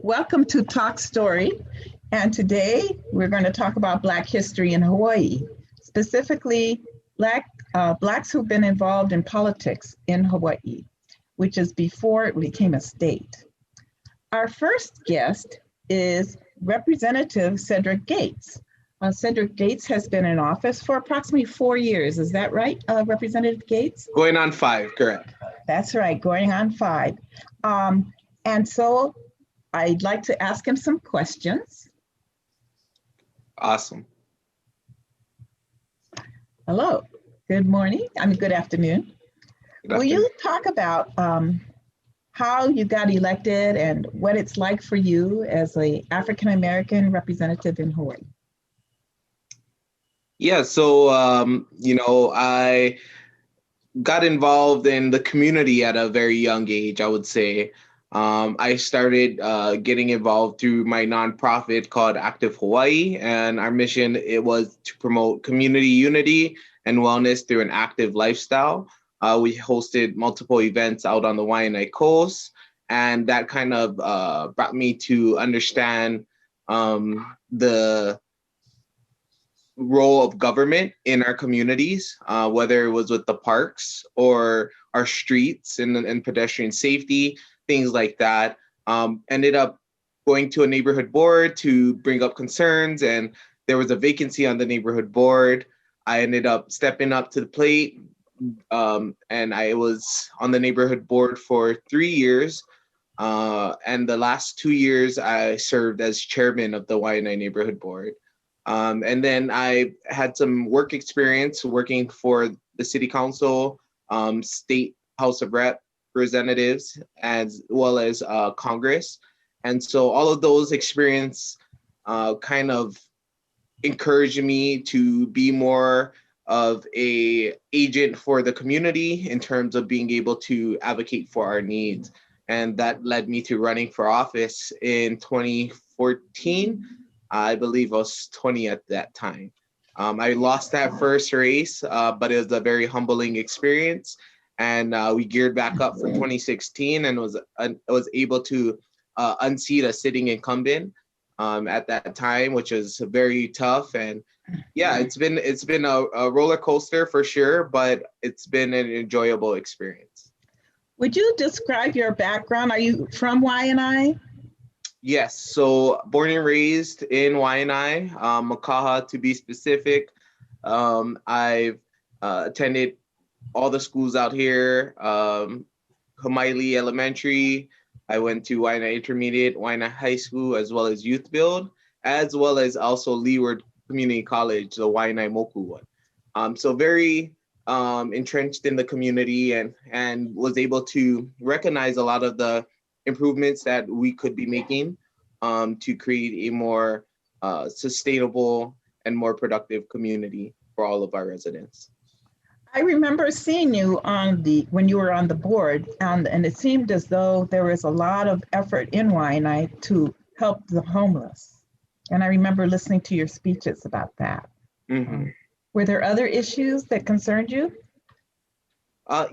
Welcome to Talk Story. And today we're going to talk about Black history in Hawaii, specifically Blacks who've been involved in politics in Hawaii, which is before it became a state. Our first guest is Representative Cedric Gates. Cedric Gates has been in office for approximately 4 years. Is that right, Representative Gates? Going on 5, correct. That's right, going on 5. And so I'd like to ask him some questions. Awesome. Hello, good morning. Good afternoon. Will you talk about how you got elected and what it's like for you as an African-American representative in Hawaii? Yeah, so, I got involved in the community at a very young age, I would say. I started getting involved through my nonprofit called Active Hawaii, and our mission, it was to promote community unity and wellness through an active lifestyle. We hosted multiple events out on the Waianae Coast, and that kind of brought me to understand the role of government in our communities, whether it was with the parks or our streets and pedestrian safety, things like that. Ended up going to a neighborhood board to bring up concerns, and there was a vacancy on the neighborhood board. I ended up stepping up to the plate, and I was on the neighborhood board for 3 years. And the last 2 years, I served as chairman of the Waianae Neighborhood Board. And then I had some work experience working for the city council, state house of representatives, as well as Congress. And so all of those experience kind of encouraged me to be more of a agent for the community in terms of being able to advocate for our needs. And that led me to running for office in 2014. I believe I was 20 at that time. I lost that first race, but it was a very humbling experience. And we geared back up for 2016 and was able to unseat a sitting incumbent at that time, which was very tough. And yeah, it's been a roller coaster for sure, but it's been an enjoyable experience. Would you describe your background? Are you from Waianae? Yes, so born and raised in Waianae, Makaha to be specific. I've attended all the schools out here, Hamaili Elementary. I went to Waianae Intermediate, Waianae High School, as well as Youth Build, as well as also Leeward Community College, the Waianae Moku one. So very entrenched in the community and was able to recognize a lot of the improvements that we could be making to create a more sustainable and more productive community for all of our residents. I remember seeing you when you were on the board, and it seemed as though there was a lot of effort in Waianae to help the homeless. And I remember listening to your speeches about that. Mm-hmm. Were there other issues that concerned you?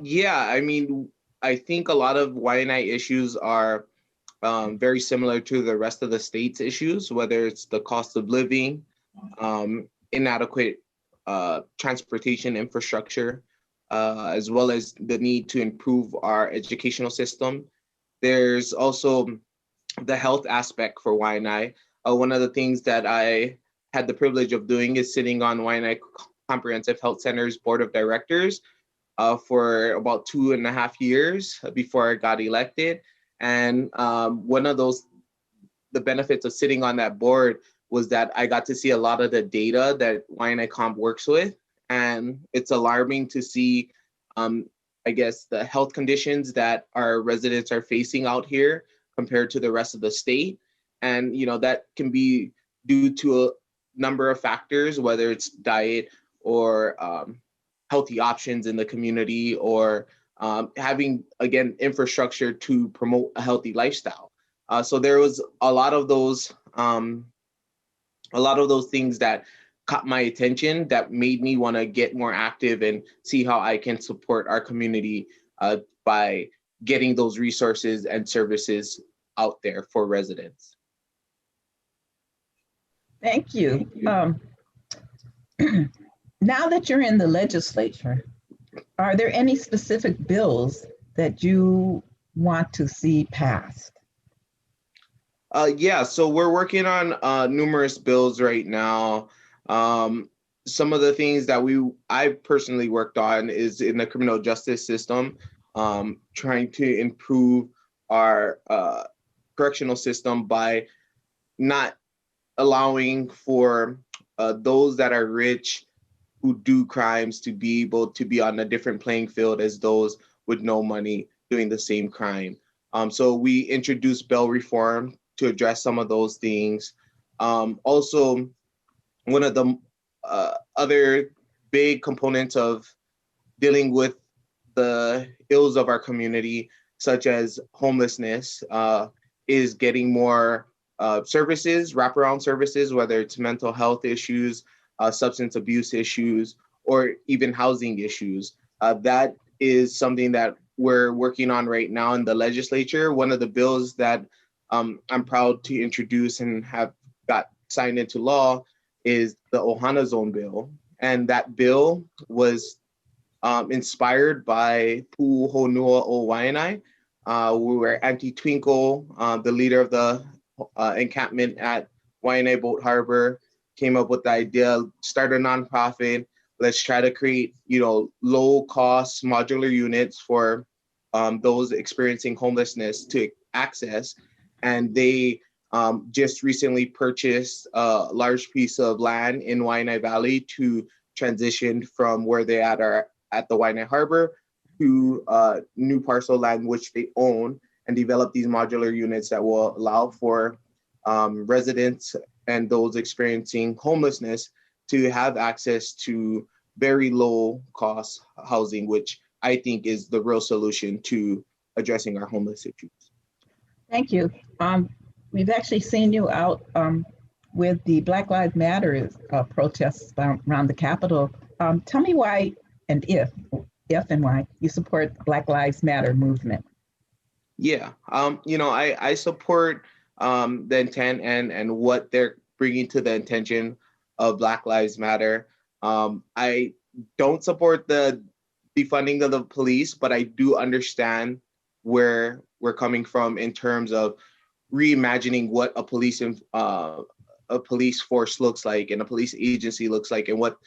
Yeah, I mean, I think a lot of Waianae issues are very similar to the rest of the state's issues, whether it's the cost of living, inadequate transportation infrastructure, as well as the need to improve our educational system. There's also the health aspect for Waianae. One of the things that I had the privilege of doing is sitting on Waianae Comprehensive Health Center's board of directors for about 2.5 years before I got elected. And one of the benefits of sitting on that board was that I got to see a lot of the data that Waianae Comp works with. And it's alarming to see, I guess, the health conditions that our residents are facing out here compared to the rest of the state. And, that can be due to a number of factors, whether it's diet or healthy options in the community, or having, again, infrastructure to promote a healthy lifestyle. So there was a lot of those things that caught my attention that made me want to get more active and see how I can support our community by getting those resources and services out there for residents. Thank you. Now that you're in the legislature, are there any specific bills that you want to see passed? Yeah, so we're working on numerous bills right now. Some of the things that I personally worked on is in the criminal justice system, trying to improve our correctional system by not allowing for those that are rich who do crimes to be able to be on a different playing field as those with no money doing the same crime. So we introduced bail reform to address some of those things. Also, one of the other big components of dealing with the ills of our community, such as homelessness, is getting more services, wraparound services, whether it's mental health issues, substance abuse issues, or even housing issues. That is something that we're working on right now in the legislature. One of the bills that I'm proud to introduce and have got signed into law is the Ohana Zone bill. And that bill was inspired by Pu Honua o Waianae. We were Auntie Twinkle, the leader of the encampment at Waianae Boat Harbor, came up with the idea, start a nonprofit. Let's try to create, low cost modular units for those experiencing homelessness to access. And they just recently purchased a large piece of land in Waianae Valley to transition from where they are at the Waianae Harbor to new parcel land which they own, and develop these modular units that will allow for residents and those experiencing homelessness to have access to very low cost housing, which I think is the real solution to addressing our homeless issues. Thank you. We've actually seen you out with the Black Lives Matter protests around the Capitol. Tell me why and if and why you support the Black Lives Matter movement. Yeah, I support the intent and what they're bringing to the attention of Black Lives Matter. I don't support the defunding of the police, but I do understand where we're coming from in terms of reimagining what a police force looks like and a police agency looks like, and what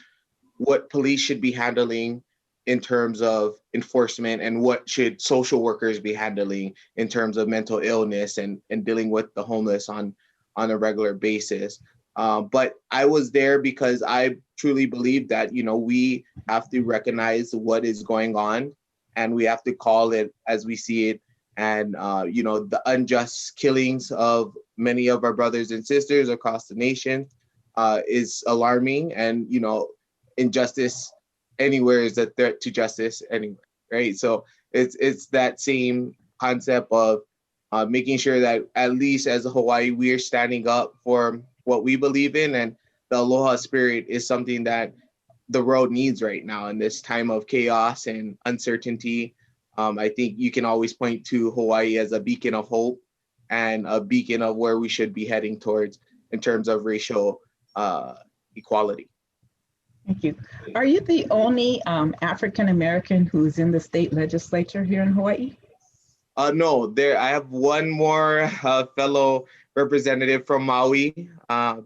police should be handling in terms of enforcement, and what should social workers be handling in terms of mental illness and dealing with the homeless on a regular basis. But I was there because I truly believe that, we have to recognize what is going on, and we have to call it as we see it. And, the unjust killings of many of our brothers and sisters across the nation is alarming. And, injustice anywhere is a threat to justice anywhere, right? So it's that same concept of making sure that at least as a Hawaii, we are standing up for what we believe in, and the aloha spirit is something that the world needs right now in this time of chaos and uncertainty. I think you can always point to Hawaii as a beacon of hope and a beacon of where we should be heading towards in terms of racial equality. Thank you. Are you the only African American who's in the state legislature here in Hawaii? No, I have one more fellow representative from Maui,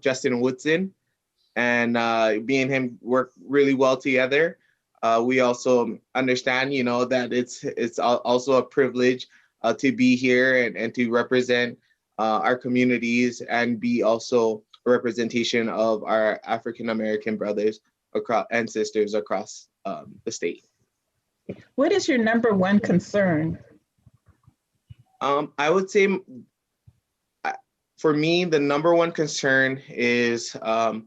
Justin Woodson, and me and him work really well together. We also understand, that it's also a privilege to be here and to represent our communities and be also a representation of our African American brothers and sisters across the state. What is your number one concern? I would say, for me, the number one concern is the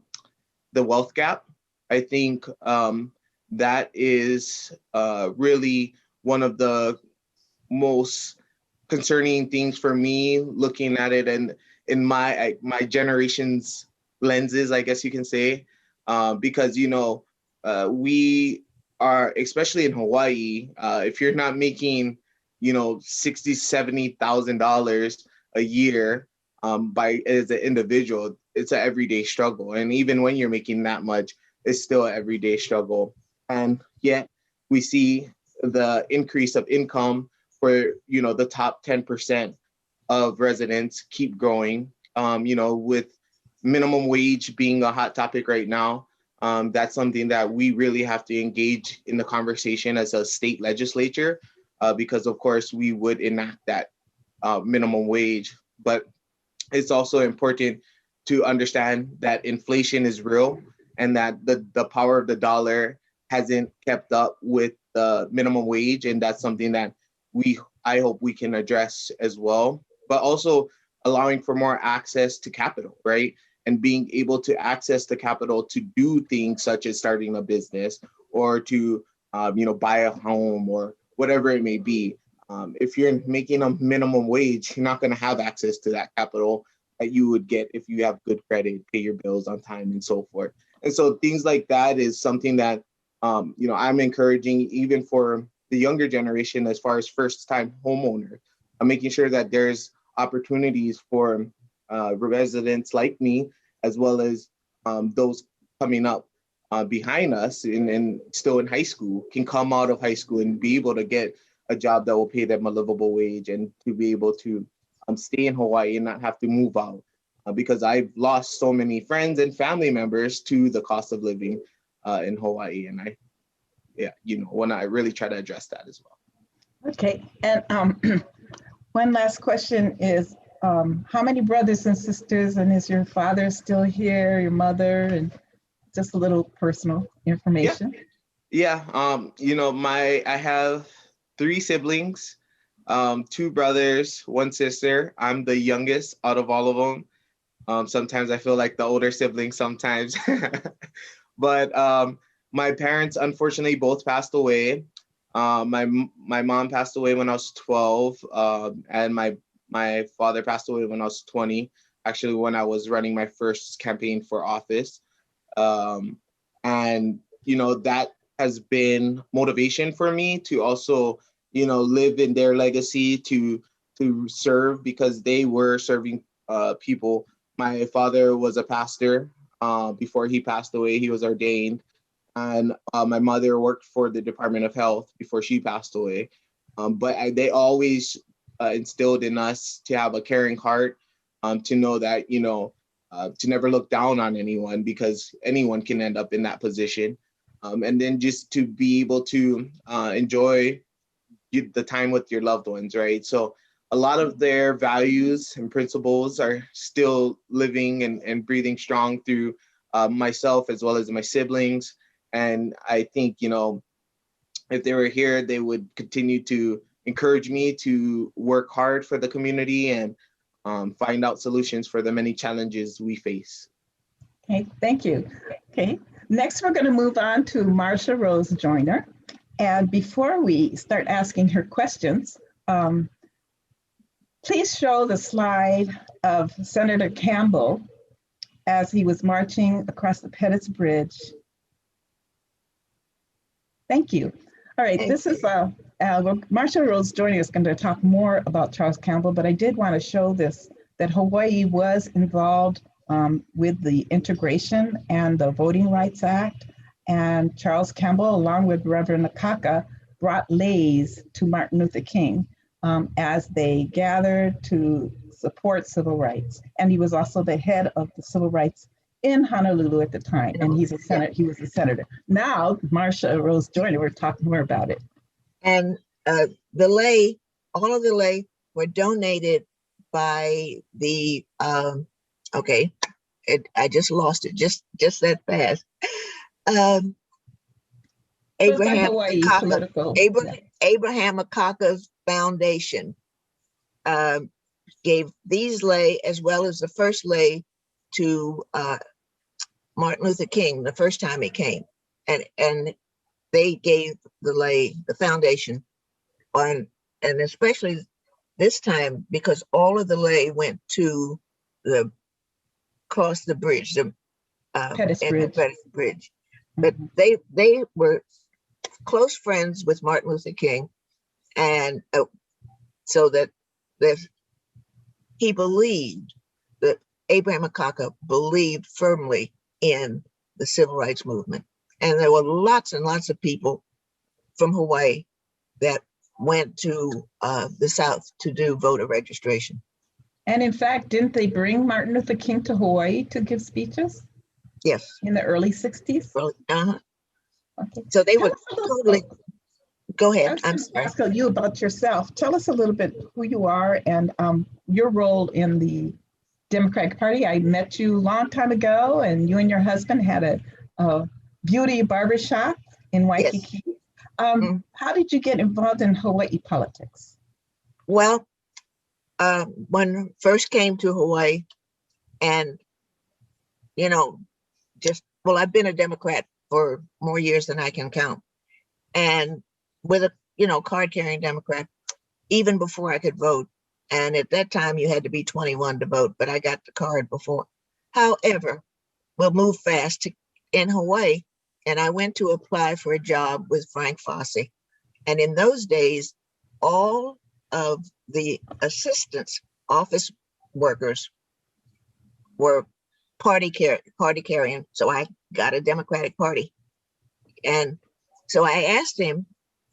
wealth gap. I think that is really one of the most concerning things for me, looking at it and in my generation's lenses, I guess you can say, because we are, especially in Hawaii, if you're not making $60,000-$70,000 a year by as an individual, it's an everyday struggle. And even when you're making that much, it's still an everyday struggle. And yet we see the increase of income for, the top 10% of residents keep growing. With minimum wage being a hot topic right now, that's something that we really have to engage in the conversation as a state legislature, because of course we would enact that minimum wage. But it's also important to understand that inflation is real and that the power of the dollar hasn't kept up with the minimum wage. And that's something that I hope we can address as well, but also allowing for more access to capital, right? And being able to access the capital to do things such as starting a business or to, buy a home or whatever it may be. If you're making a minimum wage, you're not going to have access to that capital that you would get if you have good credit, pay your bills on time, and so forth. And so things like that is something that, I'm encouraging even for the younger generation as far as first-time homeowners. I'm making sure that there's opportunities for residents like me, as well as those coming up behind us and still in high school, can come out of high school and be able to get a job that will pay them a livable wage and to be able to stay in Hawaii and not have to move out. Because I've lost so many friends and family members to the cost of living in Hawaii. And when I really try to address that as well. Okay, and one last question is, how many brothers and sisters, and is your father still here, your mother, and just a little personal information? Yeah. I have 3 siblings, 2 brothers, 1 sister. I'm the youngest out of all of them. Sometimes I feel like the older sibling sometimes. But my parents, unfortunately, both passed away. My mom passed away when I was 12, and my father passed away when I was 20, actually when I was running my first campaign for office. And, that has been motivation for me to also, live in their legacy, to serve, because they were serving people. My father was a pastor. Before he passed away, he was ordained. And my mother worked for the Department of Health before she passed away. But they always instilled in us to have a caring heart, to know that, to never look down on anyone, because anyone can end up in that position. And then just to be able to enjoy the time with your loved ones, right? So a lot of their values and principles are still living and breathing strong through myself as well as my siblings. And I think, if they were here, they would continue to encourage me to work hard for the community and find out solutions for the many challenges we face. Okay, thank you. Okay, next we're going to move on to Marsha Rose Joyner. And before we start asking her questions, please show the slide of Senator Campbell as he was marching across the Pettus Bridge. Thank you. All right, this is Marsha Rose Joyner is going to talk more about Charles Campbell, but I did want to show this, that Hawaii was involved with the integration and the Voting Rights Act. And Charles Campbell, along with Reverend Nakaka, brought leis to Martin Luther King as they gathered to support civil rights. And he was also the head of the civil rights in Honolulu at the time, and he was a senator. Now, Marsha Rose Joyner, we're talking more about it. And all of the lei were donated by the, I just lost it, just that fast. Abraham Akaka's Foundation gave these lei, as well as the first lei, to Martin Luther King the first time he came, and they gave the lei, the foundation, and especially this time because all of the lei went to cross the bridge, the Pettus Bridge. But they were close friends with Martin Luther King, and so that he believed that Abraham Akaka believed firmly in the civil rights movement. And there were lots and lots of people from Hawaii that went to the South to do voter registration. And in fact, didn't they bring Martin Luther King to Hawaii to give speeches? Yes. In the early 60s? Uh-huh. Okay. So they were totally, go ahead. I'm sorry. Ask you about yourself. Tell us a little bit who you are and your role in the Democratic Party. I met you a long time ago, and you and your husband had a beauty barbershop in Waikiki. Yes. How did you get involved in Hawaii politics? Well, when I first came to Hawaii, and, you know, I've been a Democrat for more years than I can count. And with a, card-carrying Democrat, even before I could vote. And at that time, you had to be 21 to vote, but I got the card before. However, we'll move fast in Hawaii, and I went to apply for a job with Frank Fossey. And in those days, all of the assistants, office workers, were party carrying. So I got a Democratic Party. And so I asked him,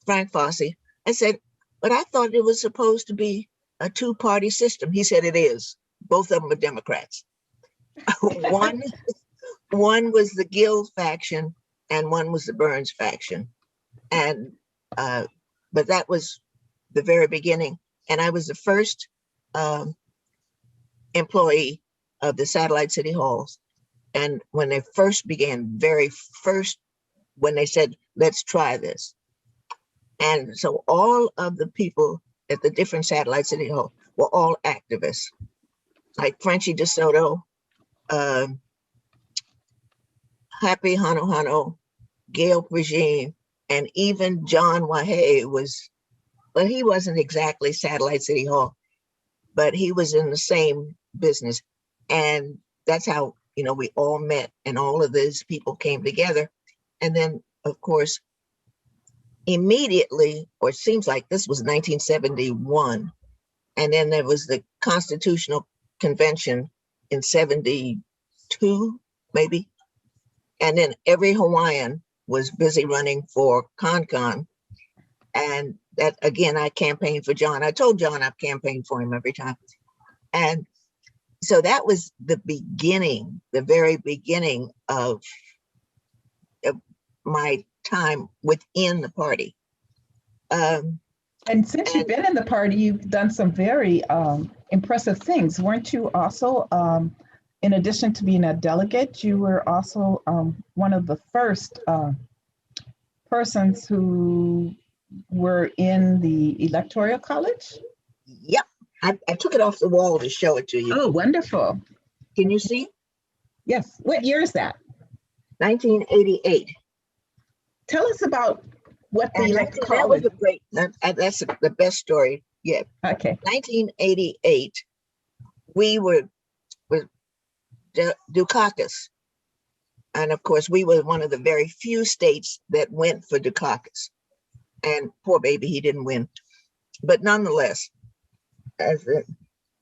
Frank Fossey, I said, but I thought it was supposed to be a two-party system. He said it is. Both of them are Democrats. One was the Guild faction and one was the Burns faction. And but that was the very beginning. And I was the first employee of the satellite city halls. And when they first began, when they said, let's try this. And so all of the people at the different satellite city halls were all activists, like Frenchie DeSoto, Happy Hano Hano, Gail Regine, and even John Wahe he wasn't exactly satellite city hall, but he was in the same business. And that's how, we all met, and all of these people came together. And then, of course, immediately, or it seems like this was 1971, and then there was the Constitutional Convention in 72, maybe. And then every Hawaiian was busy running for CONCON. And that, again, I campaigned for John. I told John I've campaigned for him every time. And so that was the beginning, the very beginning of my time within the party. And since you've been in the party, you've done some very impressive things. Weren't you also, in addition to being a delegate, you were also one of the first persons who were in the Electoral College? Yep. I took it off the wall to show it to you. Oh, wonderful. Can you see? Yes. What year is that? 1988. Tell us about what the Electoral College. That was a great, that's the best story yet. Okay. 1988, we were with Dukakis. And of course, we were one of the very few states that went for Dukakis. And poor baby, he didn't win. But nonetheless,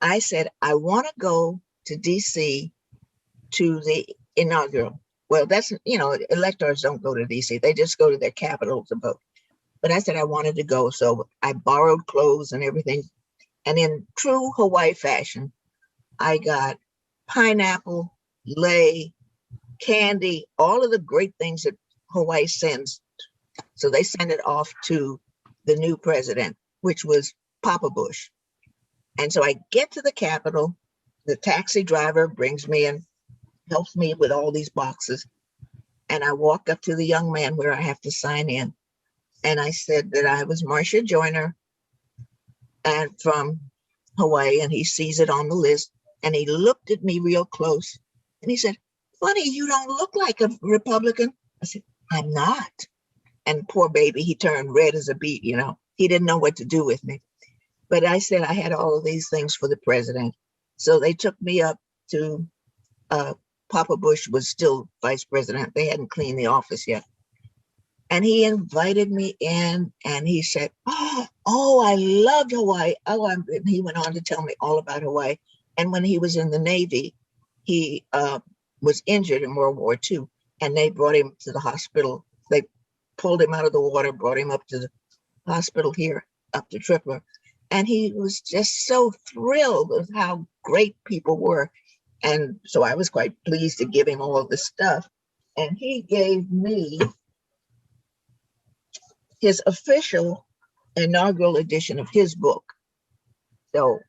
I said, I want to go to DC to the inaugural. Well, that's, electors don't go to DC. They just go to their capital to vote. But I said I wanted to go. So I borrowed clothes and everything. And in true Hawaii fashion, I got pineapple, lei, candy, all of the great things that Hawaii sends. So they sent it off to the new president, which was Papa Bush. And so I get to the Capitol, the taxi driver brings me in, helps me with all these boxes. And I walk up to the young man where I have to sign in. And I said that I was Marsha Joyner and from Hawaii, and he sees it on the list. And he looked at me real close and he said, "Funny, you don't look like a Republican." I said, "I'm not." And poor baby, he turned red as a beet, He didn't know what to do with me. But I said I had all of these things for the president. So they took me up to, Papa Bush was still vice president. They hadn't cleaned the office yet. And he invited me in and he said, oh, I loved Hawaii. And he went on to tell me all about Hawaii. And when he was in the Navy, he was injured in World War II, and they brought him to the hospital. They pulled him out of the water, brought him up to the hospital here, up to Tripler. And he was just so thrilled with how great people were. And so I was quite pleased to give him all this stuff. And he gave me his official inaugural edition of his book. So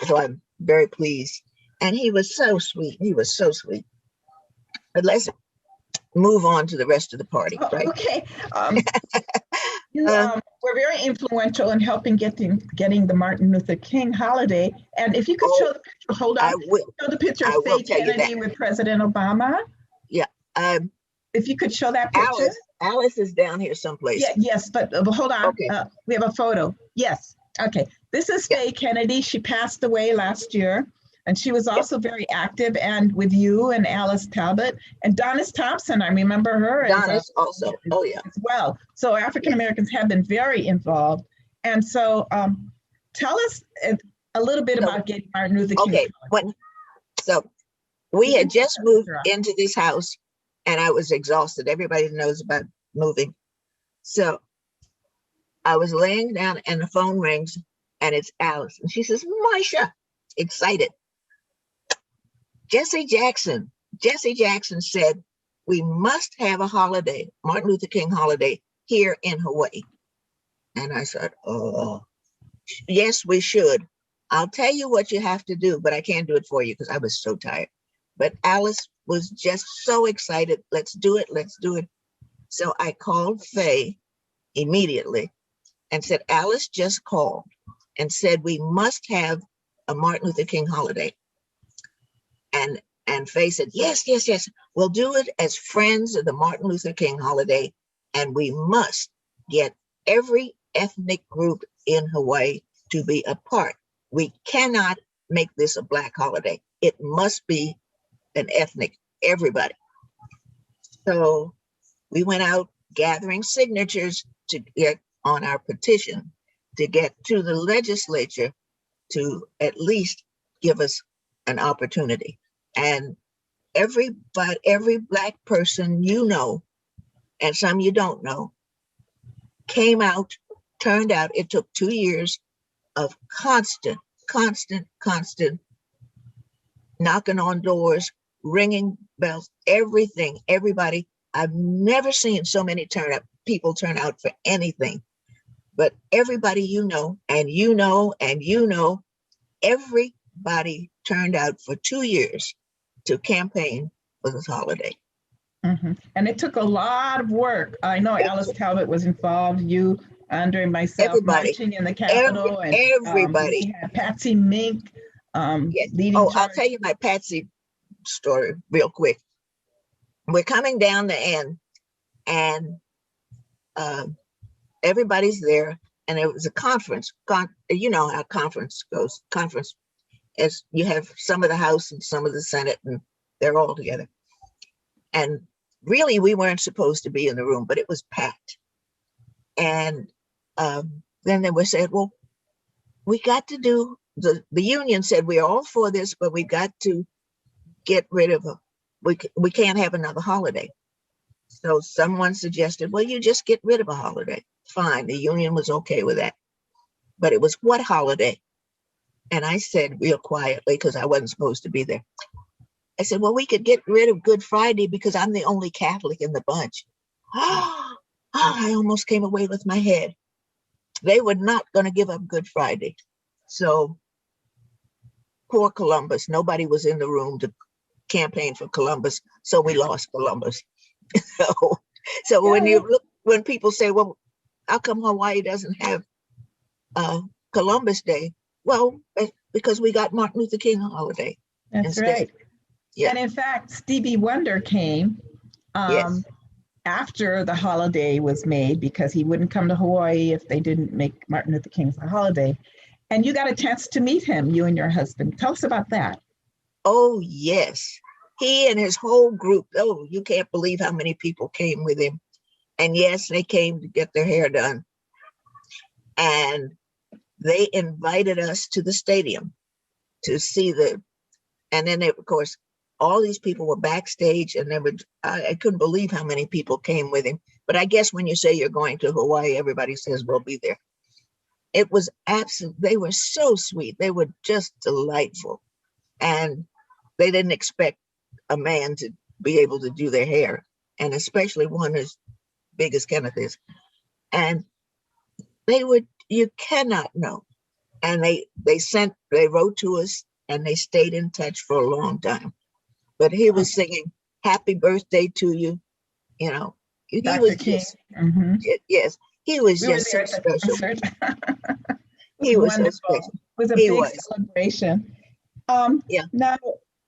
I'm very pleased. And he was so sweet. He was so sweet. But let's move on to the rest of the party, right? Okay. You were very influential in helping getting the Martin Luther King holiday. And if you could show the picture, hold on. Show the picture of Faye Kennedy with President Obama. Yeah. If you could show that picture. Alice is down here someplace. Yeah, yes, but hold on. Okay. We have a photo. Yes. Okay. This is Faye Kennedy. She passed away last year. And she was also very active, and with you and Alice Talbot and Donis Thompson. I remember her. Donis also. Oh, yeah. As well. So African Americans have been very involved. And so tell us a little bit about getting Martin Luther King. Okay. So we had just moved into this house, and I was exhausted. Everybody knows about moving. So I was laying down, and the phone rings, and it's Alice. And she says, Marsha, excited. Jesse Jackson said, we must have a holiday, Martin Luther King holiday, here in Hawaii. And I said, oh, yes, we should. I'll tell you what you have to do, but I can't do it for you because I was so tired. But Alice was just so excited. Let's do it. Let's do it. So I called Faye immediately and said, Alice just called and said, we must have a Martin Luther King holiday. And Faye said, yes, yes, yes. We'll do it as friends of the Martin Luther King holiday. And we must get every ethnic group in Hawaii to be a part. We cannot make this a Black holiday. It must be an ethnic, everybody. So we went out gathering signatures to get on our petition to get to the legislature to at least give us an opportunity. And every Black person you know, and some you don't know, came out, turned out. It took 2 years of constant knocking on doors, ringing bells, everything, everybody. I've never seen so many people turn out for anything. But everybody you know, and you know, and you know, everybody turned out for 2 years to campaign for this holiday. Mm-hmm. And it took a lot of work. I know Alice Talbot was involved, you, Andre, myself, everybody, marching in the Capitol. Everybody. We had Patsy Mink leading. I'll tell you my Patsy story real quick. We're coming down the end, and everybody's there, and it was a conference. You know how conference goes. Conference, as you have some of the House and some of the Senate, and they're all together. And really, we weren't supposed to be in the room, but it was packed. And then they were said, well, we got to do, the union said, we're all for this, but we got to get rid of, we can't have another holiday. So someone suggested, well, you just get rid of a holiday. Fine, the union was okay with that. But it was what holiday? And I said real quietly, because I wasn't supposed to be there. I said, well, we could get rid of Good Friday because I'm the only Catholic in the bunch. I almost came away with my head. They were not going to give up Good Friday. So poor Columbus, nobody was in the room to campaign for Columbus. So we lost Columbus. So when people say, well, how come Hawaii doesn't have Columbus Day? Well, because we got Martin Luther King holiday. That's instead. Right. Yeah. And in fact, Stevie Wonder came after the holiday was made because he wouldn't come to Hawaii if they didn't make Martin Luther King's a holiday. And you got a chance to meet him, you and your husband. Tell us about that. Oh, yes. He and his whole group. Oh, you can't believe how many people came with him. And yes, they came to get their hair done. And they invited us to the stadium to see and then of course, all these people were backstage, and I couldn't believe how many people came with him. But I guess when you say you're going to Hawaii, everybody says we'll be there. It was they were so sweet. They were just delightful. And they didn't expect a man to be able to do their hair, and especially one as big as Kenneth is. And you cannot know. And they wrote to us, and they stayed in touch for a long time. But he was singing "Happy Birthday to You," you know. He Dr. was King. just, Mm-hmm. yes, he was We were just there so at the special. concert. He was Wonderful. so special. It was a He big was. celebration. Yeah. Now,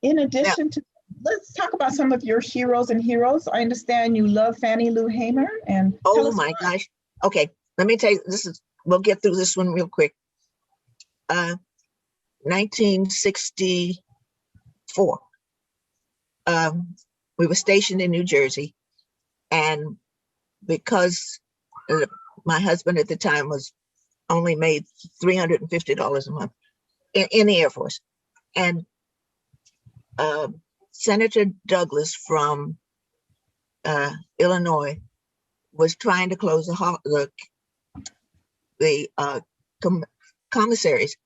in Now, addition to, let's talk about some of your heroes and heroes. I understand you love Fannie Lou Hamer, and tell oh us my why. gosh. Okay, let me tell you, we'll get through this one real quick. 1964. We were stationed in New Jersey, and because my husband at the time only made $350 a month in the Air Force, and Senator Douglas from Illinois was trying to close the commissaries,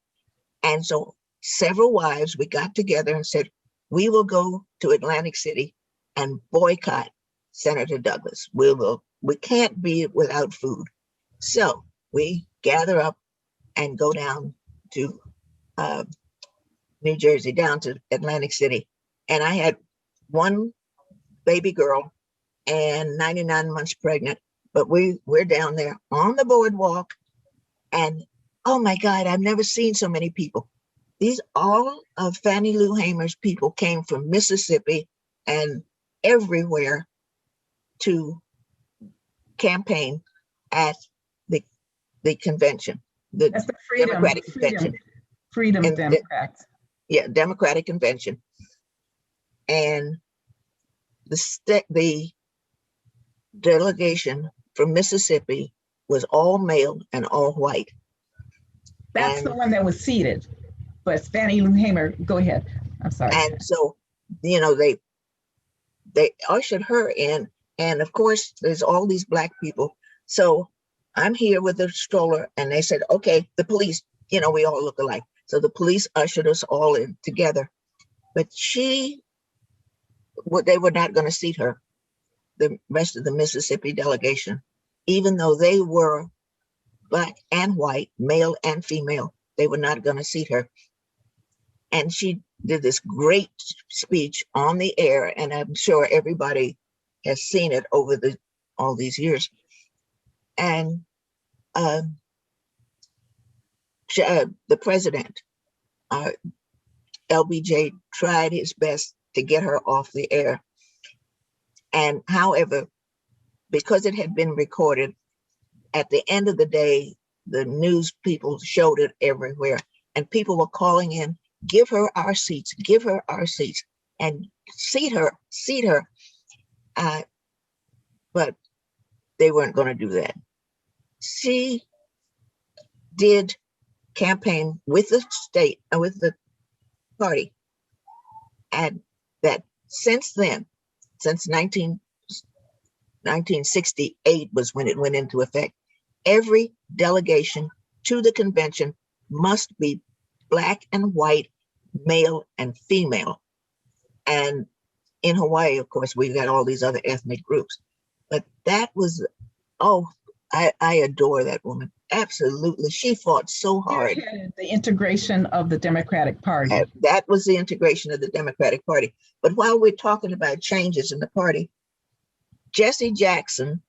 and so several wives, we got together and said, we will go to Atlantic City and boycott Senator Douglas. We can't be without food. So we gather up and go down to New Jersey, down to Atlantic City. And I had one baby girl and 99 months pregnant, but we're down there on the boardwalk, and oh my God, I've never seen so many people. All of Fannie Lou Hamer's people came from Mississippi and everywhere to campaign at the convention, That's the Democratic Convention. Freedom And Democrats. Democratic Convention. And the delegation from Mississippi was all male and all white. That's the one that was seated. But Fannie Lou Hamer, go ahead. I'm sorry. And so, they ushered her in, and of course, there's all these Black people. So I'm here with the stroller, and they said, okay, the police, we all look alike. So the police ushered us all in together. But they were not going to seat her, the rest of the Mississippi delegation, even though they were Black and white, male and female. They were not going to seat her. And she did this great speech on the air, and I'm sure everybody has seen it over all these years. And the president, LBJ, tried his best to get her off the air. And however, because it had been recorded, at the end of the day, the news people showed it everywhere, and people were calling in, give her our seats, and seat her. But they weren't going to do that. She did campaign with the state and with the party, and that since then, since 1968 was when it went into effect, every delegation to the convention must be Black and white, male and female. And in Hawaii, of course, we've got all these other ethnic groups. But that was, I adore that woman. Absolutely. She fought so hard. The integration of the Democratic Party. That was the integration of the Democratic Party. But while we're talking about changes in the party, Jesse Jackson,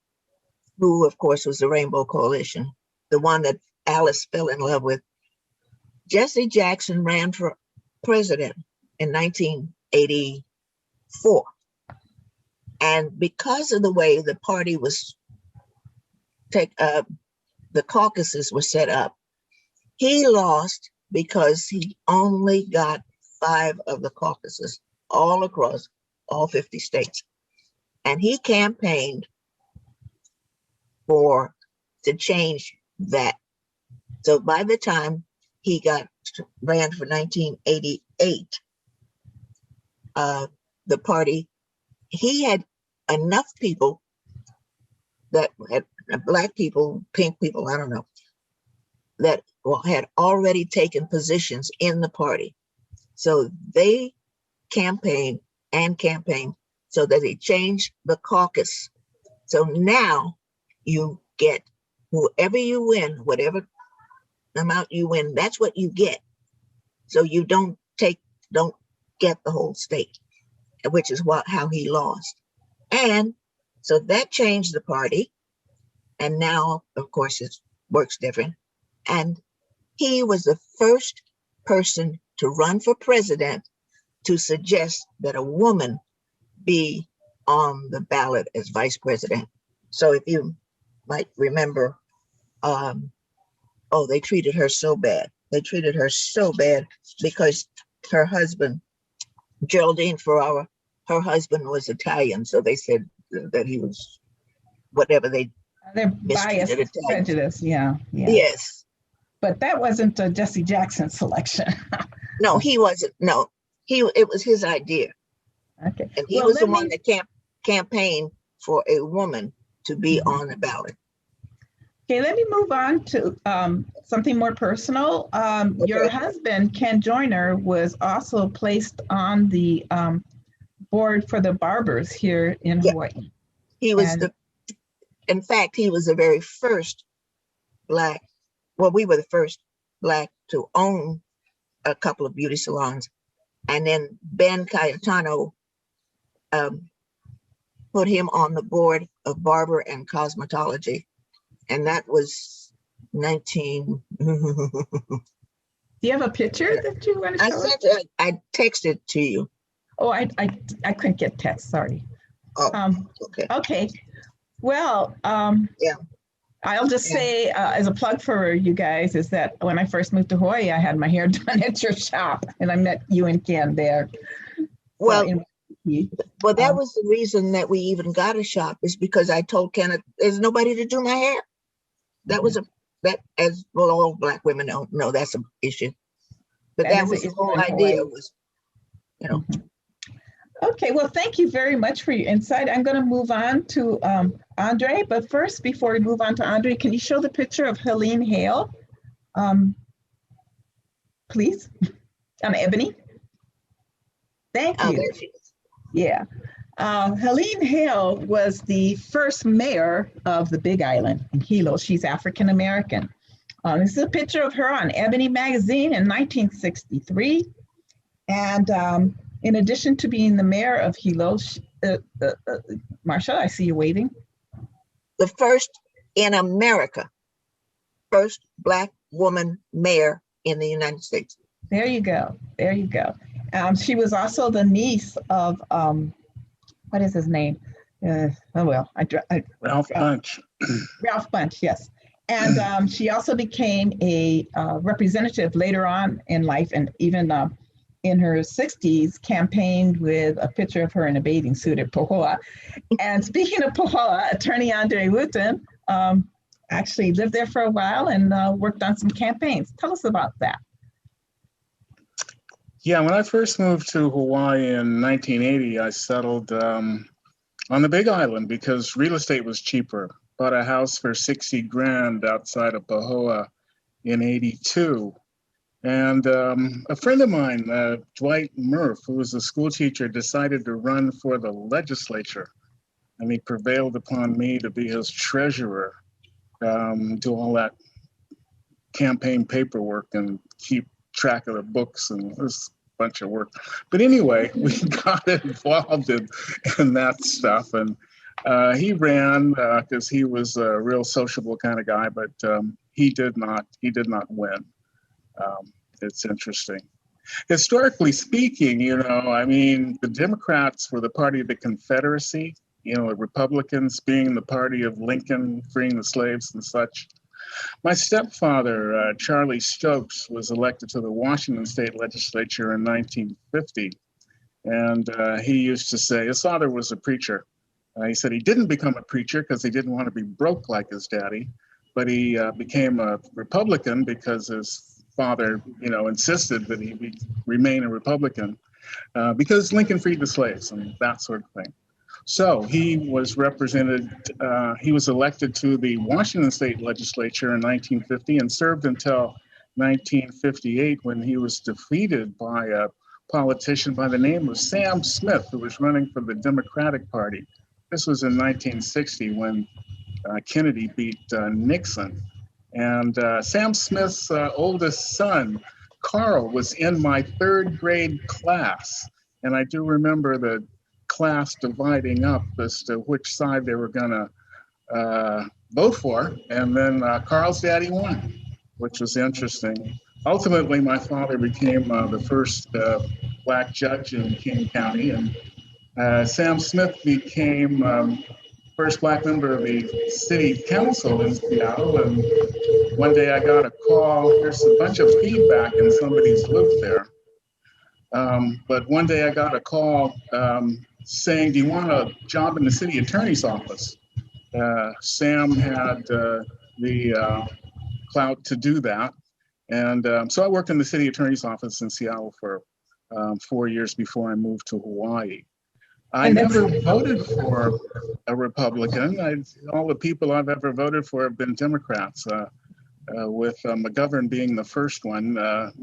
who of course was the Rainbow Coalition, the one that Alice fell in love with, Jesse Jackson ran for president in 1984. And because of the way the party was, the caucuses were set up, he lost because he only got 5 of the caucuses all across all 50 states. And he campaigned to change that. So by the time he ran for 1988. The party, he had enough people that had Black people, pink people, I don't know, that had already taken positions in the party. So they campaigned so that they changed the caucus. So now you get whoever you win, whatever amount you win, that's what you get. So you don't get the whole state, which is how he lost. And so that changed the party. And now, of course, it works different. And he was the first person to run for president to suggest that a woman be on the ballot as vice president. So if you might remember, they treated her so bad. They treated her so bad because her husband, Geraldine Ferrara, her husband was Italian. So they said that he was whatever they're biased, prejudice, yeah. Yes. But that wasn't Jesse Jackson's selection. No, he wasn't. No, it was his idea. Okay. And he was the one that campaigned for a woman to be on the ballot. Okay, let me move on to something more personal. Okay. Your husband, Ken Joyner, was also placed on the board for the barbers here in Hawaii. He was in fact, he was the very first Black, we were the first Black to own a couple of beauty salons. And then Ben Cayetano put him on the board of barber and cosmetology. And that was 19. Do you have a picture that you want to show us? I texted to you. Oh, I couldn't get text, sorry. Oh, okay. Okay. Well, I'll just say as a plug for you guys is that when I first moved to Hawaii, I had my hair done at your shop and I met you and Ken there. Well, that was the reason that we even got a shop, is because I told Ken, there's nobody to do my hair. That was as well, all Black women don't know that's an issue. But that was the whole idea was, Okay, well, thank you very much for your insight. I'm going to move on to Andre, but first, before we move on to Andre, can you show the picture of Helene Hale, please, on Ebony? Thank you. There she is. Yeah. Helene Hale was the first mayor of the Big Island in Hilo. She's African-American. This is a picture of her on Ebony magazine in 1963. And in addition to being the mayor of Hilo, Marsha, I see you waving. The first in America, first Black woman mayor in the United States. There you go. There you go. She was also the niece of, what is his name? Ralph Bunche. Ralph Bunche, yes. And she also became a representative later on in life, and even in her 60s, campaigned with a picture of her in a bathing suit at Pohoa. And speaking of Pohoa, attorney Andre Wooten actually lived there for a while and worked on some campaigns. Tell us about that. Yeah, when I first moved to Hawaii in 1980, I settled on the Big Island because real estate was cheaper. Bought a house for 60 grand outside of Pohoa in 82. And a friend of mine, Dwight Murph, who was a school teacher, decided to run for the legislature. And he prevailed upon me to be his treasurer, do all that campaign paperwork and keep track of the books, and it was a bunch of work. But anyway, we got involved in that stuff. And he ran because he was a real sociable kind of guy, but he did not win. It's interesting. Historically speaking, the Democrats were the party of the Confederacy, the Republicans being the party of Lincoln, freeing the slaves and such. My stepfather, Charlie Stokes, was elected to the Washington State Legislature in 1950. And he used to say, his father was a preacher. He said he didn't become a preacher because he didn't want to be broke like his daddy, but he became a Republican because his father, insisted that he remain a Republican because Lincoln freed the slaves and that sort of thing. So he was he was elected to the Washington State Legislature in 1950 and served until 1958 when he was defeated by a politician by the name of Sam Smith, who was running for the Democratic Party. This was in 1960 when Kennedy beat Nixon. And Sam Smith's oldest son, Carl, was in my third grade class. And I do remember the class dividing up as to which side they were going to vote for. And then Carl's daddy won, which was interesting. Ultimately, my father became the first Black judge in King County, and Sam Smith became first Black member of the city council in Seattle. And one day I got a call. There's a bunch of feedback in somebody's loop there. But one day I got a call saying, "Do you want a job in the city attorney's office?" Sam had the clout to do that. And so I worked in the city attorney's office in Seattle for 4 years before I moved to Hawaii. I never voted for a Republican. All the people I've ever voted for have been Democrats, with McGovern being the first one,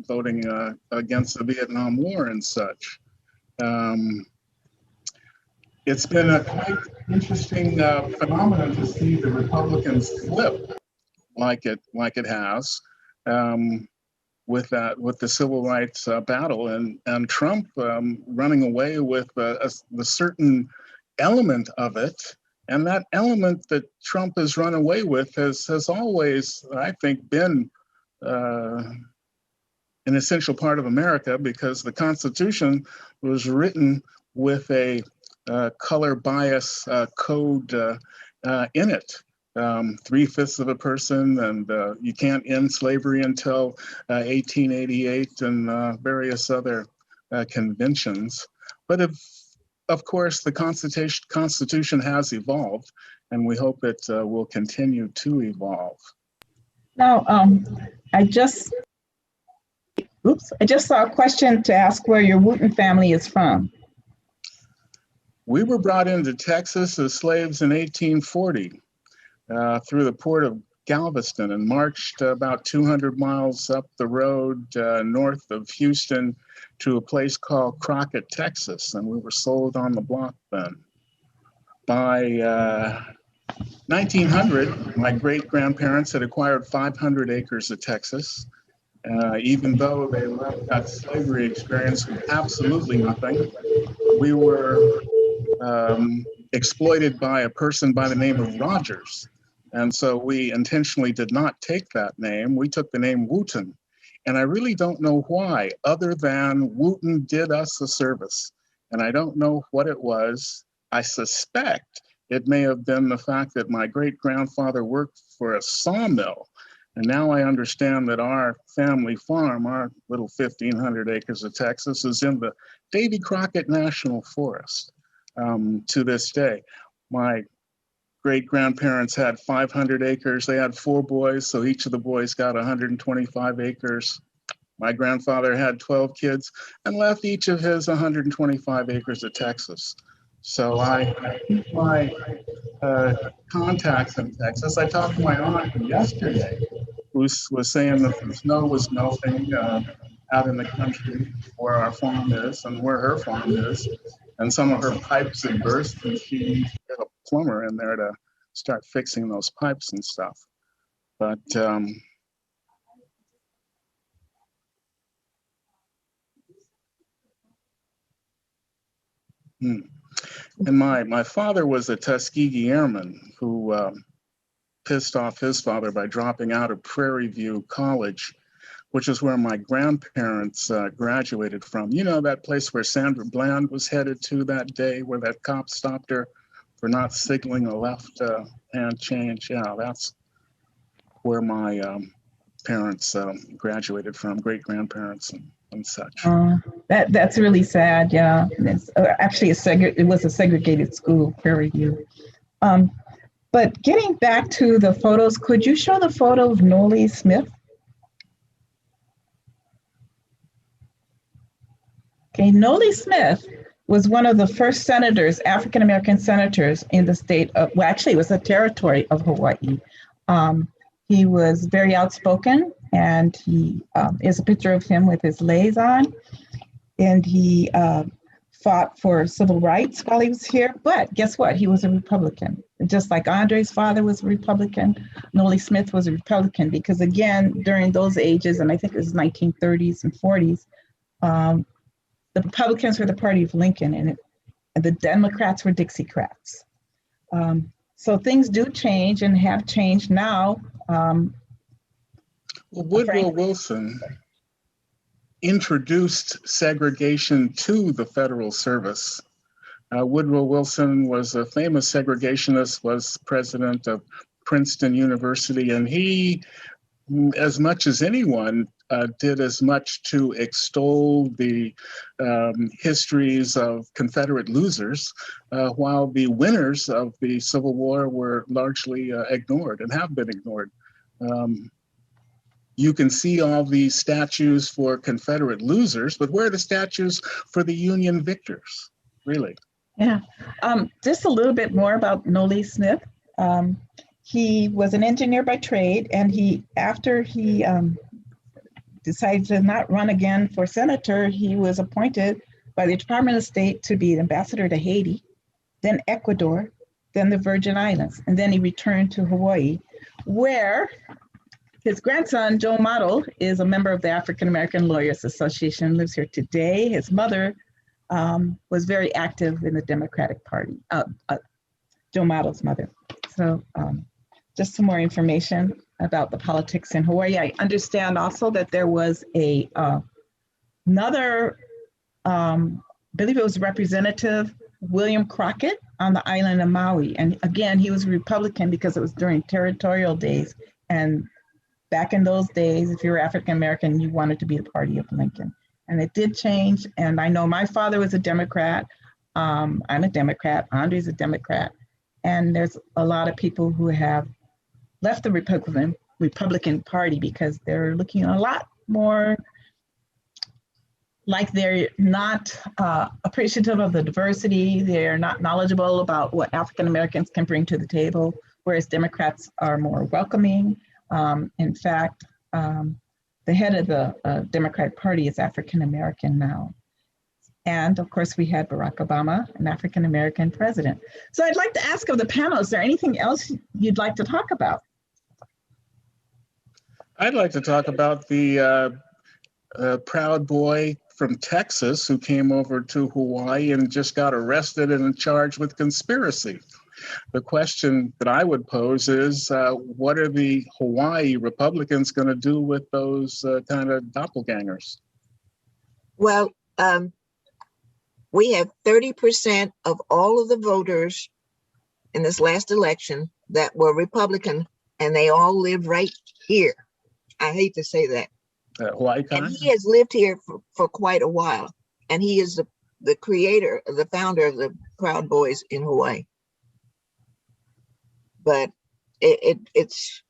voting against the Vietnam War and such. It's been a quite interesting phenomenon to see the Republicans flip like it has. With the civil rights battle and Trump running away with the certain element of it, and that element that Trump has run away with has always, I think, been an essential part of America, because the Constitution was written with a color bias code in it. 3/5 of a person, and you can't end slavery until 1888, and various other conventions. But of course, the Constitution has evolved, and we hope it will continue to evolve. Now, I just saw a question to ask where your Wooten family is from. We were brought into Texas as slaves in 1840. Through the port of Galveston, and marched about 200 miles up the road north of Houston to a place called Crockett, Texas, and we were sold on the block then. By 1900, my great-grandparents had acquired 500 acres of Texas, even though they left that slavery experience with absolutely nothing. We were exploited by a person by the name of Rogers. And so we intentionally did not take that name. We took the name Wooten. And I really don't know why, other than Wooten did us a service. And I don't know what it was. I suspect it may have been the fact that my great-grandfather worked for a sawmill. And now I understand that our family farm, our little 1,500 acres of Texas, is in the Davy Crockett National Forest to this day. My great-grandparents had 500 acres. They had 4 boys, so each of the boys got 125 acres. My grandfather had 12 kids and left each of his 125 acres of Texas. So I keep my contacts in Texas. I talked to my aunt yesterday, who was saying that the snow was melting out in the country where our farm is and where her farm is. And some of her pipes had burst, and she got a plumber in there to start fixing those pipes and stuff. But and my father was a Tuskegee Airman who pissed off his father by dropping out of Prairie View College, which is where my grandparents graduated from. You know, that place where Sandra Bland was headed to that day, where that cop stopped her for not signaling a left hand change. Yeah, that's where my parents graduated from, great-grandparents and such. That's really sad, yeah. It's, actually, it was a segregated school, Prairie View. But getting back to the photos, could you show the photo of Nolie Smith? Okay, Noli Smith was one of the first senators, African American senators in the state of, well, actually, it was a territory of Hawaii. He was very outspoken, and he is a picture of him with his leis on, and he fought for civil rights while he was here. But guess what? He was a Republican. Just like Andre's father was a Republican, Noli Smith was a Republican because, again, during those ages, and I think it was 1930s and 40s, the Republicans were the party of Lincoln, and the Democrats were Dixiecrats. So things do change and have changed now. Well, Woodrow Wilson introduced segregation to the federal service. Woodrow Wilson was a famous segregationist, was president of Princeton University, and he, as much as anyone, did as much to extol the histories of Confederate losers, while the winners of the Civil War were largely ignored and have been ignored. You can see all these statues for Confederate losers, but where are the statues for the Union victors, really? Yeah, just a little bit more about Noli Smith. He was an engineer by trade, and after he decided to not run again for senator, he was appointed by the Department of State to be ambassador to Haiti, then Ecuador, then the Virgin Islands, and then he returned to Hawaii, where his grandson, Joe Model, is a member of the African American Lawyers Association, lives here today. His mother was very active in the Democratic Party, Joe Model's mother. So just some more information about the politics in Hawaii. I understand also that there was another, I believe it was Representative William Crockett on the island of Maui. And again, he was a Republican because it was during territorial days. And back in those days, if you were African American, you wanted to be the party of Lincoln. And it did change. And I know my father was a Democrat. I'm a Democrat. Andre's a Democrat. And there's a lot of people who have left the Republican Party because they're looking a lot more like they're not appreciative of the diversity. They're not knowledgeable about what African Americans can bring to the table, whereas Democrats are more welcoming. In fact, the head of the Democratic Party is African American now. And of course, we had Barack Obama, an African American president. So I'd like to ask of the panel, is there anything else you'd like to talk about? I'd like to talk about the Proud Boy from Texas who came over to Hawaii and just got arrested and charged with conspiracy. The question that I would pose is, what are the Hawaii Republicans going to do with those kind of doppelgangers? Well, we have 30% of all of the voters in this last election that were Republican, and they all live right here. I hate to say that. Hawaii and he has lived here for quite a while, and he is the creator, the founder of the Proud Boys in Hawaii. But it's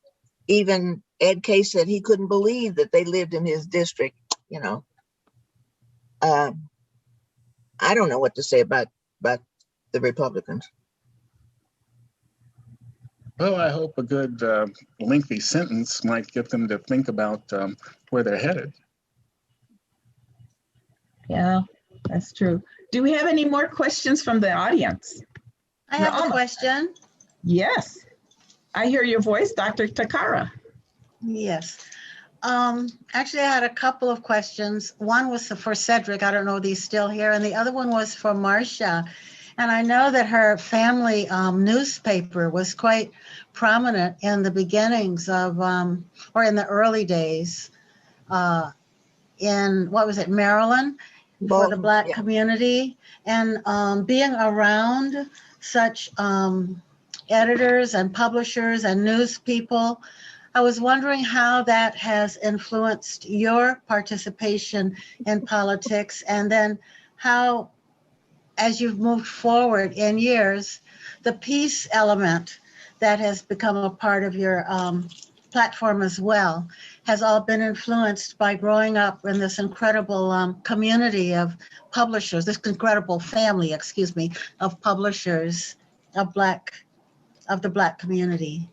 even Ed Case said he couldn't believe that they lived in his district. You know, I don't know what to say about the Republicans. Well, I hope a good lengthy sentence might get them to think about where they're headed. Yeah, that's true. Do we have any more questions from the audience? I have a question. Yes. I hear your voice, Dr. Takara. Yes. Actually, I had a couple of questions. One was for Cedric. I don't know if he's still here. And the other one was for Marsha. And I know that her family newspaper was quite prominent in the beginnings of, or in the early days in, what was it, Maryland, for the Black community. And being around such editors and publishers and news people, I was wondering how that has influenced your participation in politics, and then how, as you've moved forward in years, the peace element that has become a part of your platform as well, has all been influenced by growing up in this incredible community of publishers, this incredible family, excuse me, of publishers of the Black community.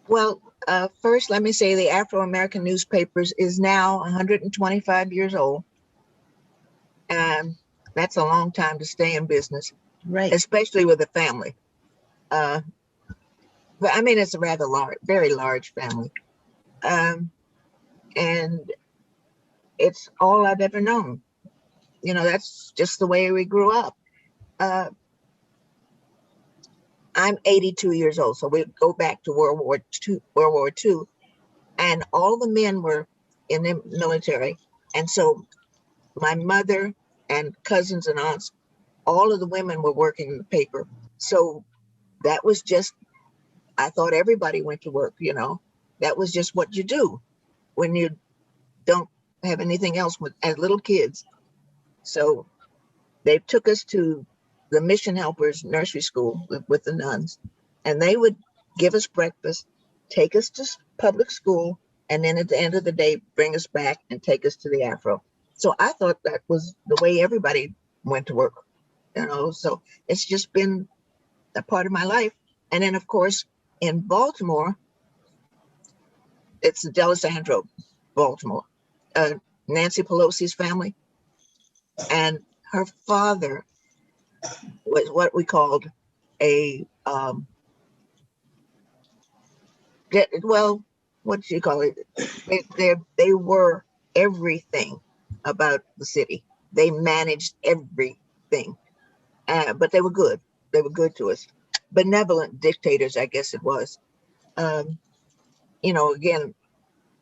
Well, first, let me say the Afro-American newspapers is now 125 years old. And that's a long time to stay in business, Right. especially with a family. But I mean, it's a rather large, very large family. And it's all I've ever known. You know, that's just the way we grew up. I'm 82 years old, so we go back to World War II, and all the men were in the military. And so my mother and cousins and aunts, all of the women were working in the paper. So that was just, I thought everybody went to work, you know. That was just what you do when you don't have anything else as little kids. So they took us to the Mission Helpers Nursery School with the nuns, and they would give us breakfast, take us to public school, and then at the end of the day, bring us back and take us to the Afro. So I thought that was the way everybody went to work, you know. So it's just been a part of my life. And then, of course, in Baltimore, it's the D'Alessandro, Baltimore, Nancy Pelosi's family, and her father was what we called a well, what do you call it? They were everything about the city. They managed everything, but they were good. They were good to us. Benevolent dictators, I guess it was. You know, again,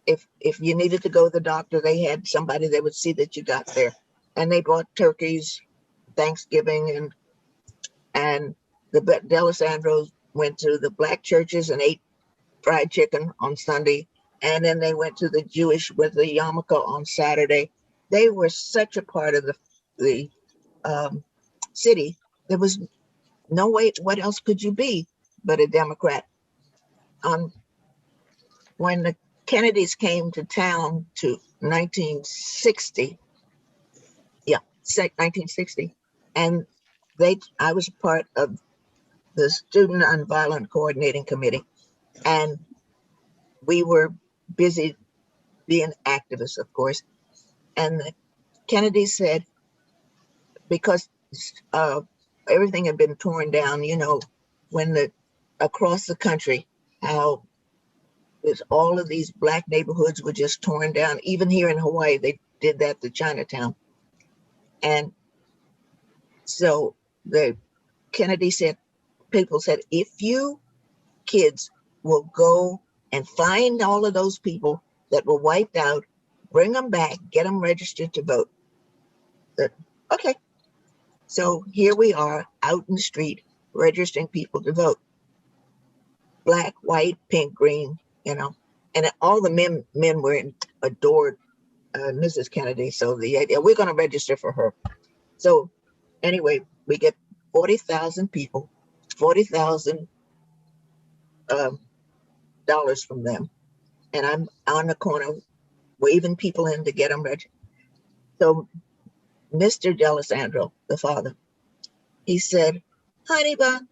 if you needed to go to the doctor, they had somebody that would see that you got there, and they brought turkeys, Thanksgiving, and the D'Alessandros went to the Black churches and ate fried chicken on Sunday, and then they went to the Jewish with the yarmulke on Saturday. They were such a part of the city. There was no way. What else could you be but a Democrat? When the Kennedys came to town to 1960, 1960, and I was part of the Student Nonviolent Coordinating Committee, and we were busy being activists, of course. And the Kennedys said, because everything had been torn down, you know, when across the country, how all of these Black neighborhoods were just torn down. Even here in Hawaii, they did that to Chinatown. And so the Kennedy said, people said, if you kids will go and find all of those people that were wiped out, bring them back, get them registered to vote. Okay. So here we are out in the street registering people to vote. Black, white, pink, green, you know. And all the men were adored Mrs. Kennedy. So the idea, we're going to register for her. So anyway, we get 40,000 people, $40,000 from them. And I'm on the corner waving people in to get them registered. So Mr. D'Alessandro, the father, he said, honey bun,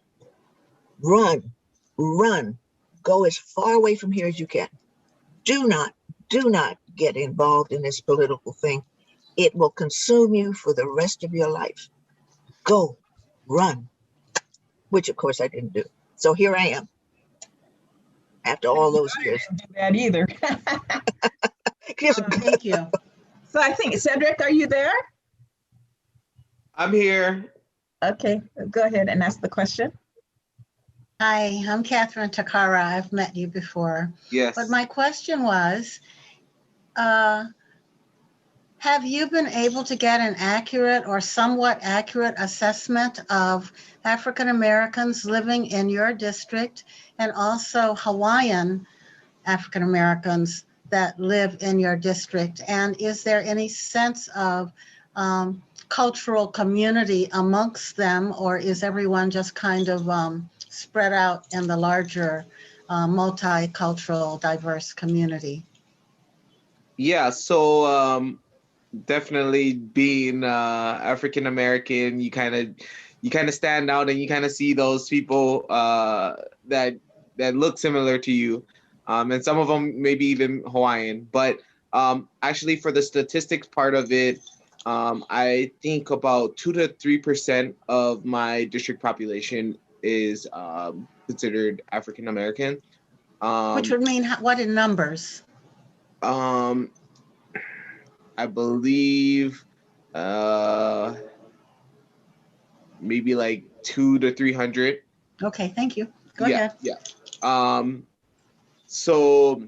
run, go as far away from here as you can. Do not get involved in this political thing. It will consume you for the rest of your life. Go, run, which of course I didn't do. So here I am after all those years. I didn't do that either. Thank you. So I think, Cedric, are you there? I'm here. Okay, go ahead and ask the question. Hi, I'm Catherine Takara. I've met you before. Yes. But my question was, have you been able to get an accurate or somewhat accurate assessment of African Americans living in your district and also Hawaiian African Americans that live in your district? And is there any sense of cultural community amongst them, or is everyone just kind of spread out in the larger multicultural, diverse community? Yeah, so definitely being African American, you kind of stand out, and you kind of see those people that look similar to you, and some of them maybe even Hawaiian. But actually, for the statistics part of it, I think about 2 to 3% of my district population is considered African American. Which would mean what in numbers? Um, I believe maybe like 200 to 300. Okay, thank you. Go Yeah, ahead. yeah. So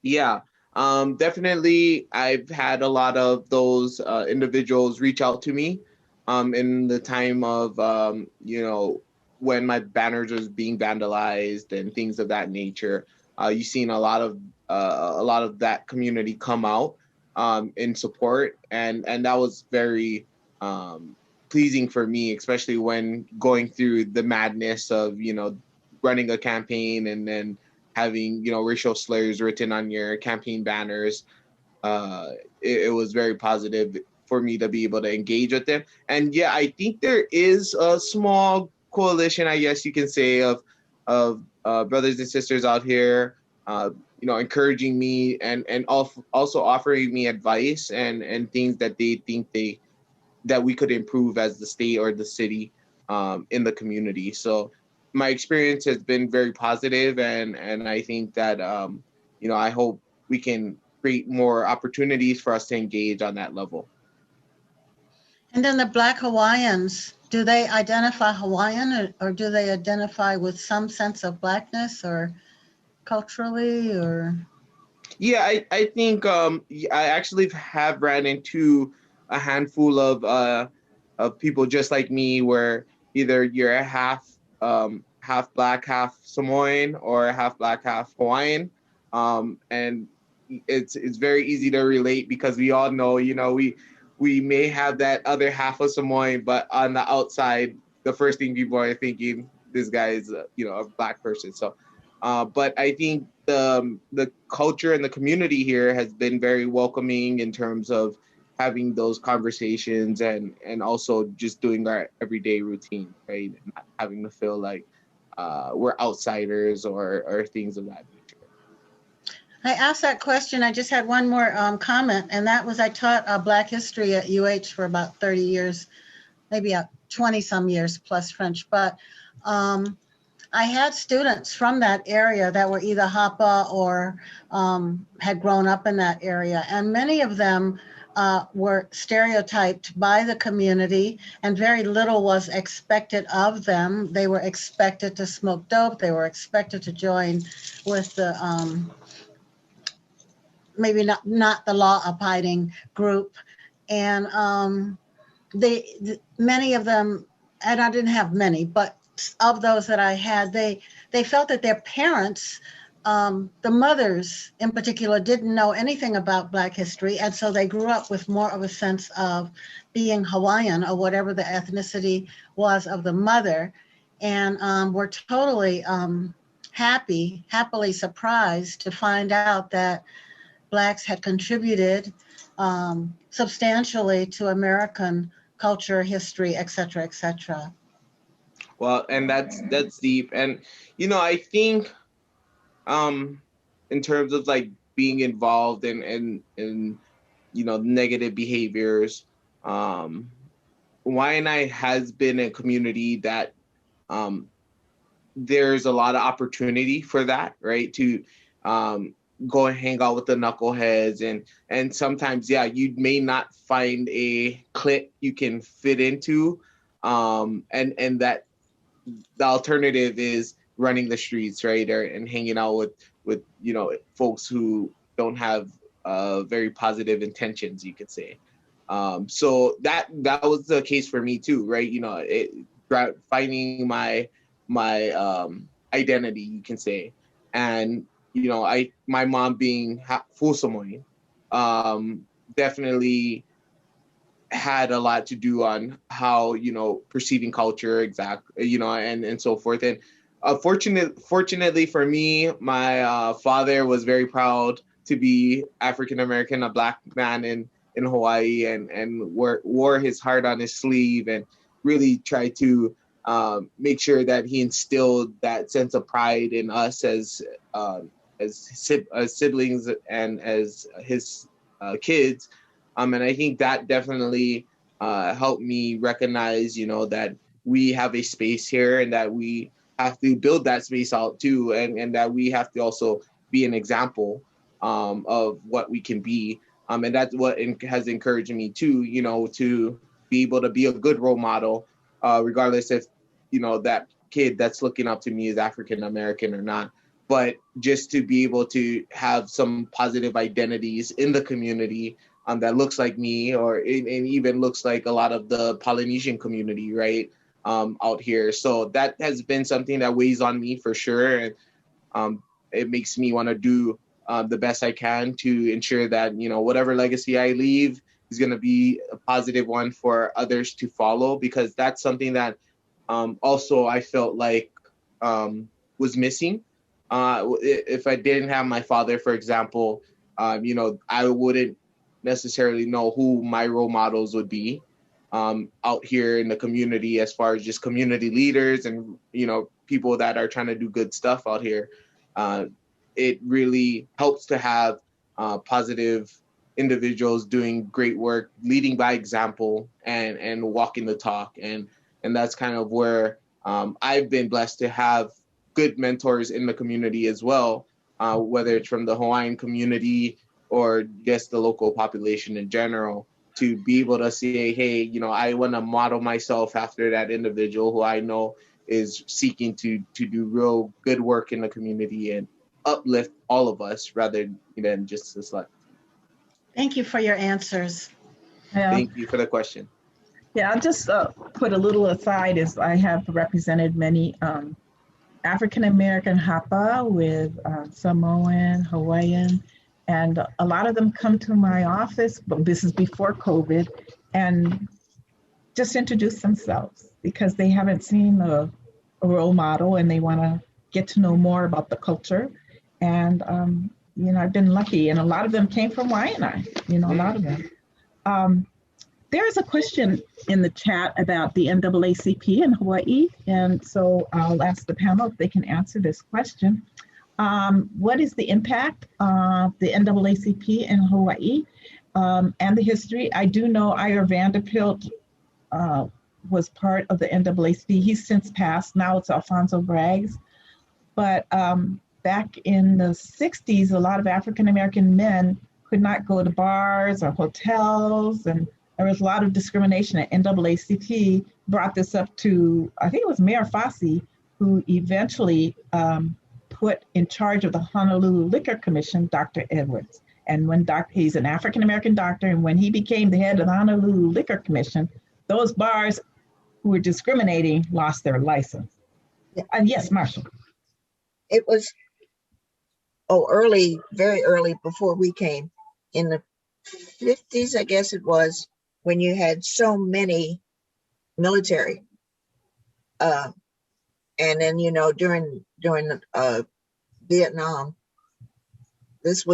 yeah, definitely I've had a lot of those individuals reach out to me in the time of when my banners was being vandalized and things of that nature. You've seen a lot of that community come out in support, and that was very pleasing for me, especially when going through the madness of running a campaign and then having racial slurs written on your campaign banners. It was very positive for me to be able to engage with them. And yeah, I think there is a small coalition, I guess you can say, of brothers and sisters out here, encouraging me and also offering me advice and things that they think that we could improve as the state or the city in the community. So my experience has been very positive, and I think that I hope we can create more opportunities for us to engage on that level. And then the Black Hawaiians, do they identify Hawaiian, or do they identify with some sense of Blackness or culturally, or? Yeah, I think I actually have ran into a handful of people just like me, where either you're half Black, half Samoan, or half Black, half Hawaiian, and it's very easy to relate because we all know, we may have that other half of Samoan, but on the outside, the first thing people are thinking, this guy is a Black person. So, but I think the culture and the community here has been very welcoming in terms of having those conversations and also just doing our everyday routine, right? And not having to feel like we're outsiders or things of that nature. I asked that question. I just had one more comment, and that was I taught Black history at UH for about 30 years, maybe 20 some years plus French. But I had students from that area that were either Hapa or had grown up in that area. And many of them were stereotyped by the community, and very little was expected of them. They were expected to smoke dope. They were expected to join with the maybe not the law-abiding group. And many of them, and I didn't have many, but of those that I had, they felt that their parents, the mothers in particular, didn't know anything about Black history. And so they grew up with more of a sense of being Hawaiian or whatever the ethnicity was of the mother, and were totally happily surprised to find out that Blacks had contributed substantially to American culture, history, et cetera, et cetera. Well, and that's deep. And I think in terms of like being involved in negative behaviors, Waianae has been a community that there's a lot of opportunity for that, right? To go and hang out with the knuckleheads, and sometimes, yeah, you may not find a clique you can fit into, and that the alternative is running the streets, right, and hanging out with folks who don't have very positive intentions, you could say. So that was the case for me too, right? Finding my identity, you can say, and my mom being full Samoan, definitely had a lot to do on how perceiving culture, exactly, and so forth. And Fortunately for me, my father was very proud to be African American, a Black man in Hawaii, and wore his heart on his sleeve and really tried to make sure that he instilled that sense of pride in us as siblings and as his kids. And I think that definitely helped me recognize, that we have a space here and that we have to build that space out too, and that we have to also be an example of what we can be. And that's what has encouraged me too, to be able to be a good role model, regardless if, that kid that's looking up to me is African American or not. But just to be able to have some positive identities in the community that looks like me, or and even looks like a lot of the Polynesian community, right, out here. So that has been something that weighs on me for sure. And it makes me want to do the best I can to ensure that, whatever legacy I leave is going to be a positive one for others to follow, because that's something that also I felt like was missing. If I didn't have my father, for example, I wouldn't necessarily know who my role models would be out here in the community, as far as just community leaders and, people that are trying to do good stuff out here. It really helps to have positive individuals doing great work, leading by example and walking the talk. And that's kind of where I've been blessed to have good mentors in the community as well, whether it's from the Hawaiian community or just the local population in general, to be able to say, hey, I want to model myself after that individual who I know is seeking to do real good work in the community and uplift all of us rather than just the select. Thank you for your answers. Yeah. Thank you for the question. Yeah, I'll just put a little aside, as I have represented many African American Hapa with Samoan, Hawaiian, and a lot of them come to my office, but this is before COVID, and just introduce themselves because they haven't seen a role model and they want to get to know more about the culture. And, I've been lucky, and a lot of them came from Waianae, a lot of them. There is a question in the chat about the NAACP in Hawaii, and so I'll ask the panel if they can answer this question. What is the impact of the NAACP in Hawaii and the history? I do know Ira Vanderbilt was part of the NAACP. He's since passed. Now it's Alfonso Braggs. But back in the 60s, a lot of African-American men could not go to bars or hotels, and there was a lot of discrimination. At NAACP brought this up to, I think it was Mayor Fossey, who eventually put in charge of the Honolulu Liquor Commission, Dr. Edwards. And when he's an African-American doctor, and when he became the head of the Honolulu Liquor Commission, those bars who were discriminating lost their license. And yes, Marsha. It was, very early before we came, in the 50s, I guess it was, when you had so many military. And then, during Vietnam, this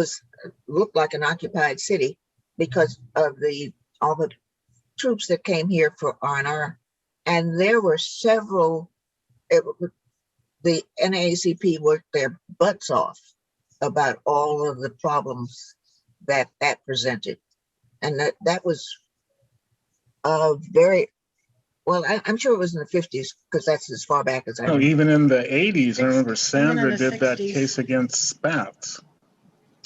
looked like an occupied city because of all the troops that came here for R&R. And there were several, the NAACP worked their butts off about all of the problems that presented. And that was very, well, I'm sure it was in the 50s, because that's as far back as I remember. Even in the 80s, I remember Sandra did that case against Spats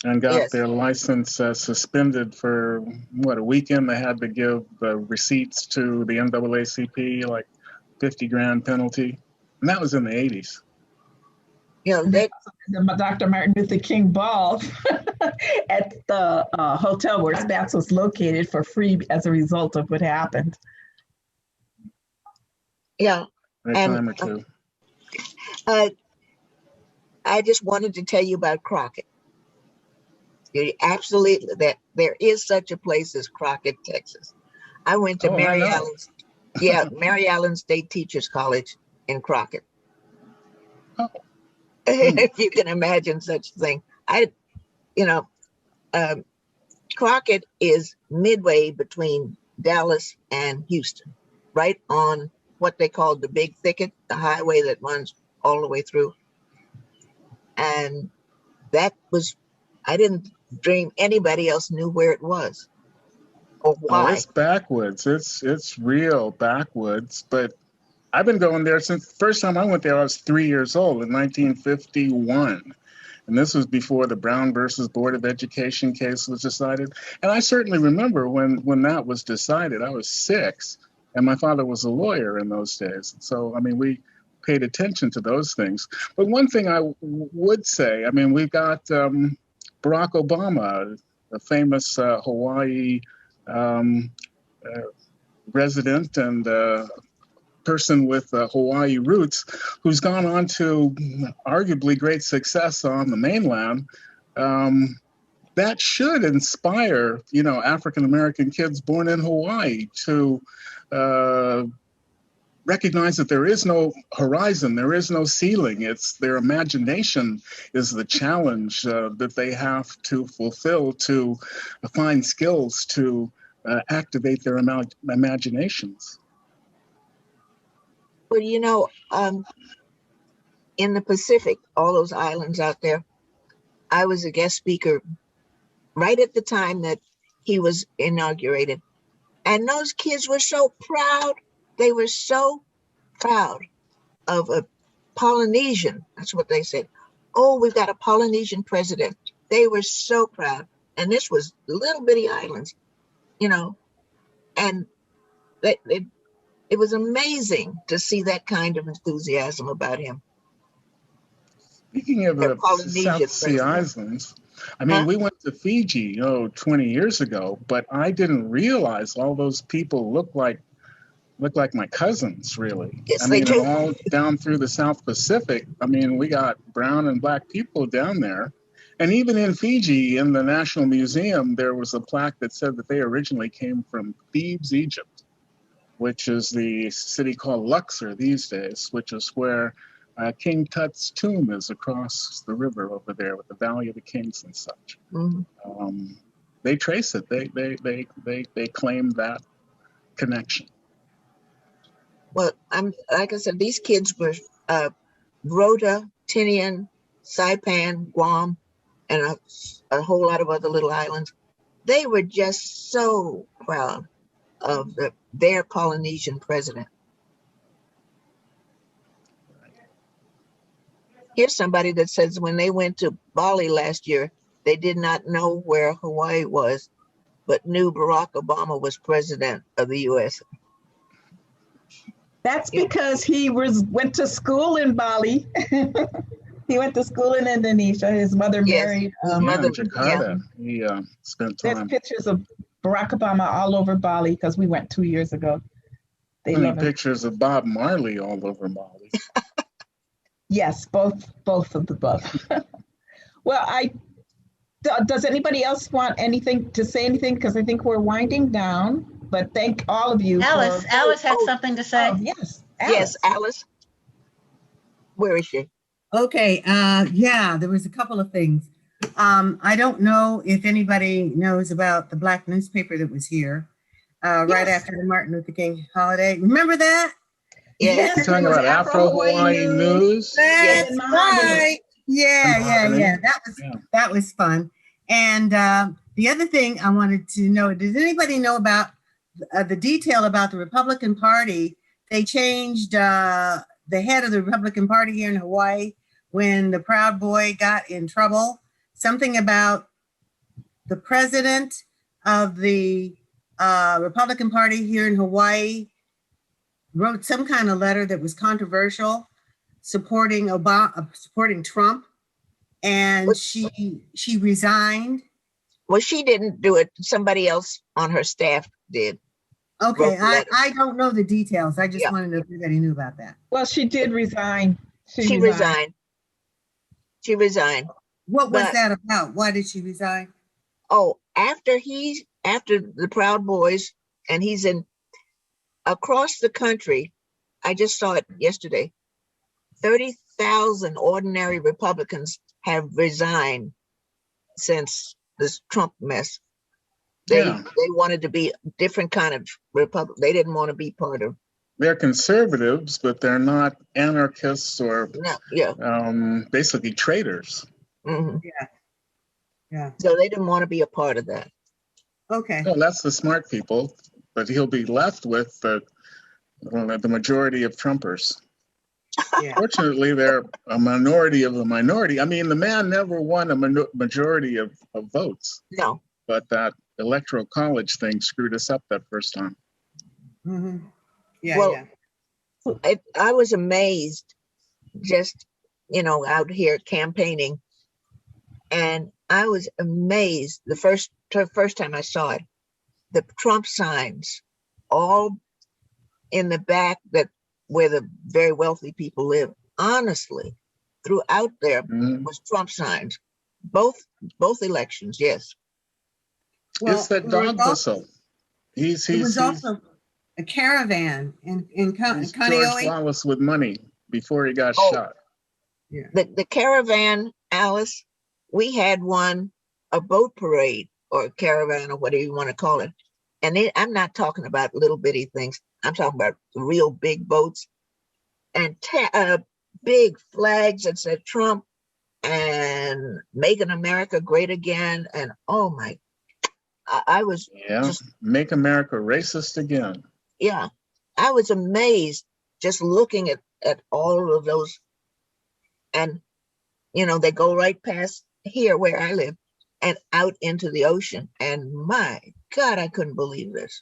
and got their license suspended for, a weekend. They had to give the receipts to the NAACP, like $50,000 penalty. And that was in the 80s. Dr. Martin Luther King ball at the hotel where Spats was located for free as a result of what happened. Yeah. A time or two. I just wanted to tell you about Crockett. Absolutely, that there is such a place as Crockett, Texas. I went to Mary Allen State Teachers College in Crockett. Oh. If you can imagine such a thing. You know, Crockett is midway between Dallas and Houston, right on what they call the Big Thicket, the highway that runs all the way through. And that was, I didn't dream anybody else knew where it was or Oh, why. it's backwoods. It's real backwoods. But I've been going there since the first time I went there. I was 3 years old in 1951. And this was before the Brown versus Board of Education case was decided. And I certainly remember when that was decided. I was 6, and my father was a lawyer in those days. So, I mean, we paid attention to those things. But one thing I would say, I mean, we've got Barack Obama, the famous Hawaii resident and person with Hawaii roots, who's gone on to arguably great success on the mainland. That should inspire, African American kids born in Hawaii to recognize that there is no horizon, there is no ceiling. It's their imagination is the challenge that they have to fulfill, to find skills to activate their imaginations. Well, in the Pacific, all those islands out there, I was a guest speaker right at the time that he was inaugurated. And those kids were so proud. They were so proud of a Polynesian. That's what they said. Oh, we've got a Polynesian president. They were so proud. And this was little bitty islands, and it was amazing to see that kind of enthusiasm about him. Speaking of the South Sea Islands, I mean, we went to Fiji, 20 years ago, but I didn't realize all those people look like my cousins, really. Yes, they do. All down through the South Pacific. I mean, we got brown and black people down there. And even in Fiji, in the National Museum, there was a plaque that said that they originally came from Thebes, Egypt, which is the city called Luxor these days, which is where King Tut's tomb is across the river over there with the Valley of the Kings and such. Mm-hmm. They trace it. They claim that connection. Well, like I said, these kids were Rota, Tinian, Saipan, Guam, and a whole lot of other little islands. They were just so proud of their Polynesian president. Here's somebody that says when they went to Bali last year, they did not know where Hawaii was, but knew Barack Obama was president of the U.S. That's because he went to school in Bali. He went to school in Indonesia. His mother married. Jakarta. Yeah. He spent time. There's pictures of Barack Obama all over Bali because we went 2 years ago. Pictures of Bob Marley all over Bali. Yes, both of the above. Well, does anybody else want to say anything? Because I think we're winding down. But thank all of you. Alice had something to say. Yes. Yes, Alice. Where is she? Okay. There was a couple of things. I don't know if anybody knows about the black newspaper that was here right after the Martin Luther King holiday. Remember that? Yes. You're talking about Afro Hawaii News? That's right. Yeah. That was fun. And the other thing I wanted to know, does anybody know about the detail about the Republican Party? They changed the head of the Republican Party here in Hawaii when the Proud Boy got in trouble. Something about the president of the Republican Party here in Hawaii wrote some kind of letter that was controversial, supporting Trump, and she resigned. Well, she didn't do it. Somebody else on her staff did. Okay, I don't know the details. I just wanted to know if anybody knew about that. Well, she did resign. She resigned. What was that about? Why did she resign? Oh, after the Proud Boys, and he's in across the country. I just saw it yesterday. 100,000 ordinary Republicans have resigned since this Trump mess. They wanted to be a different kind of Republic. They didn't want to be part of. They're conservatives, but they're not anarchists or basically traitors. Mm-hmm. Yeah. So they didn't want to be a part of that. Okay. Well, that's the smart people, but he'll be left with the majority of Trumpers. Yeah. Fortunately, they're a minority of a minority. I mean, the man never won a majority of votes. No. But that electoral college thing screwed us up that first time. Mm-hmm. Yeah, well, I was amazed just, out here campaigning. And I was amazed the first time I saw it, the Trump signs all in the back where the very wealthy people live. Honestly, throughout there was Trump signs, both elections. Yes. Well, it's that dog whistle. He's also a caravan in George Kaneohe. Wallace with money before he got shot. Yeah. The caravan, Alice, we had one, a boat parade or a caravan or whatever you want to call it. And I'm not talking about little bitty things. I'm talking about real big boats and big flags that said Trump and making America great again. And oh my, I was just make America racist again. Yeah, I was amazed just looking at all of those. And, they go right past here where I live and out into the ocean. And my God, I couldn't believe this.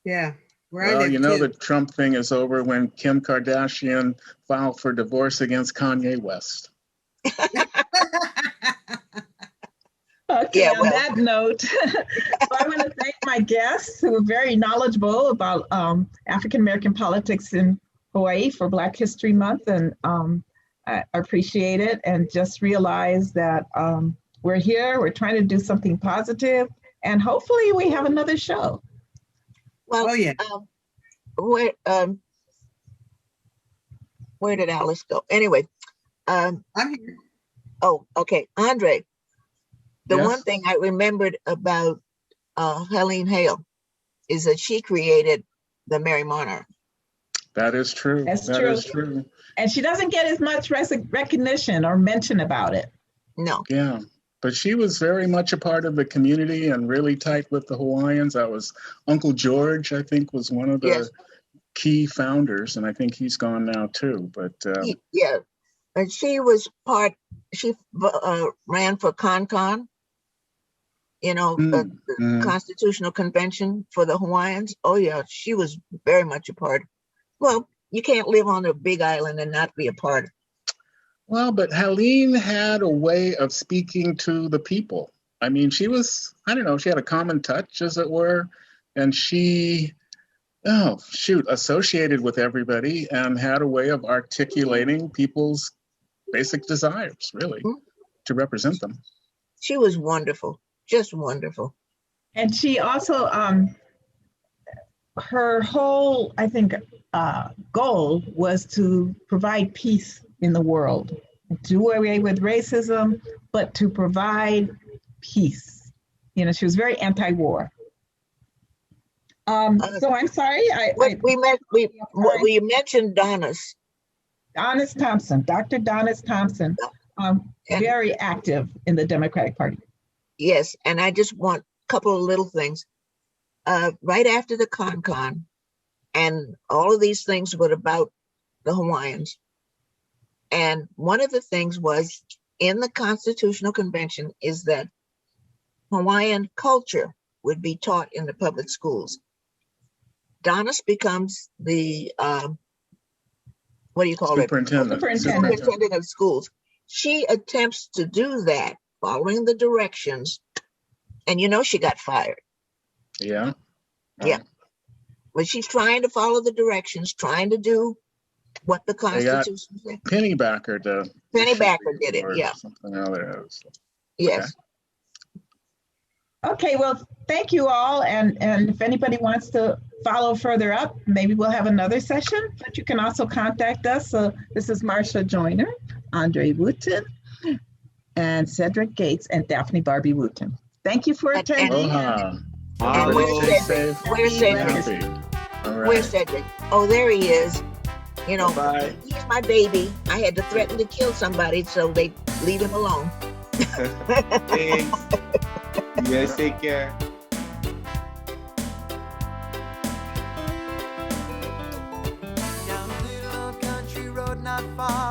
Yeah. Well, the Trump thing is over when Kim Kardashian filed for divorce against Kanye West. Okay, on that note, I want to thank my guests who are very knowledgeable about African-American politics in Hawaii for Black History Month. And I appreciate it and just realize that we're here, we're trying to do something positive, and hopefully we have another show. Well, where did Alice go? Anyway, I'm here. Oh, okay. Andre, the one thing I remembered about Helene Hale is that she created the Merry Monarch. That is true. That true. is true. And she doesn't get as much recognition or mention about it. No. Yeah. But she was very much a part of the community and really tight with the Hawaiians. That was Uncle George, I think, was one of the key founders. And I think he's gone now too. But yeah. And she was she ran for CONCON, the Constitutional Convention for the Hawaiians. Oh, yeah, she was very much a part. Well, you can't live on a big island and not be a part. Well, but Helene had a way of speaking to the people. I mean, she was, I don't know, she had a common touch, as it were, and she, associated with everybody and had a way of articulating people's basic desires, really, to represent them. She was wonderful, just wonderful. And she also, her whole, I think, goal was to provide peace in the world, do away with racism, but to provide peace. She was very anti-war. So I'm sorry. We mentioned Donis Thompson, Dr. Donis Thompson, very active in the Democratic Party. Yes, and I just want a couple of little things. Right after the CONCON, and all of these things were about the Hawaiians. And one of the things was in the Constitutional Convention is that Hawaiian culture would be taught in the public schools. Donis becomes the, what do you call it? Superintendent of schools. She attempts to do that, following the directions, and she got fired. Yeah. Yeah. But she's trying to follow the directions, trying to do what the Constitution said. Pennybacker did it, yeah. Something other. Yes. Okay, well, thank you all. And if anybody wants to follow further up, maybe we'll have another session, but you can also contact us. So this is Marsha Joyner, Andre Wooten, and Cedric Gates, and Daphne Barbee Wooten. Thank you for attending. Aloha. And where's Cedric? Where's Cedric? Where's Cedric? Oh, there he is. You know, Bye. he's my baby. I had to threaten to kill somebody, so they leave him alone. Thanks. You guys take care. Down a little country road not far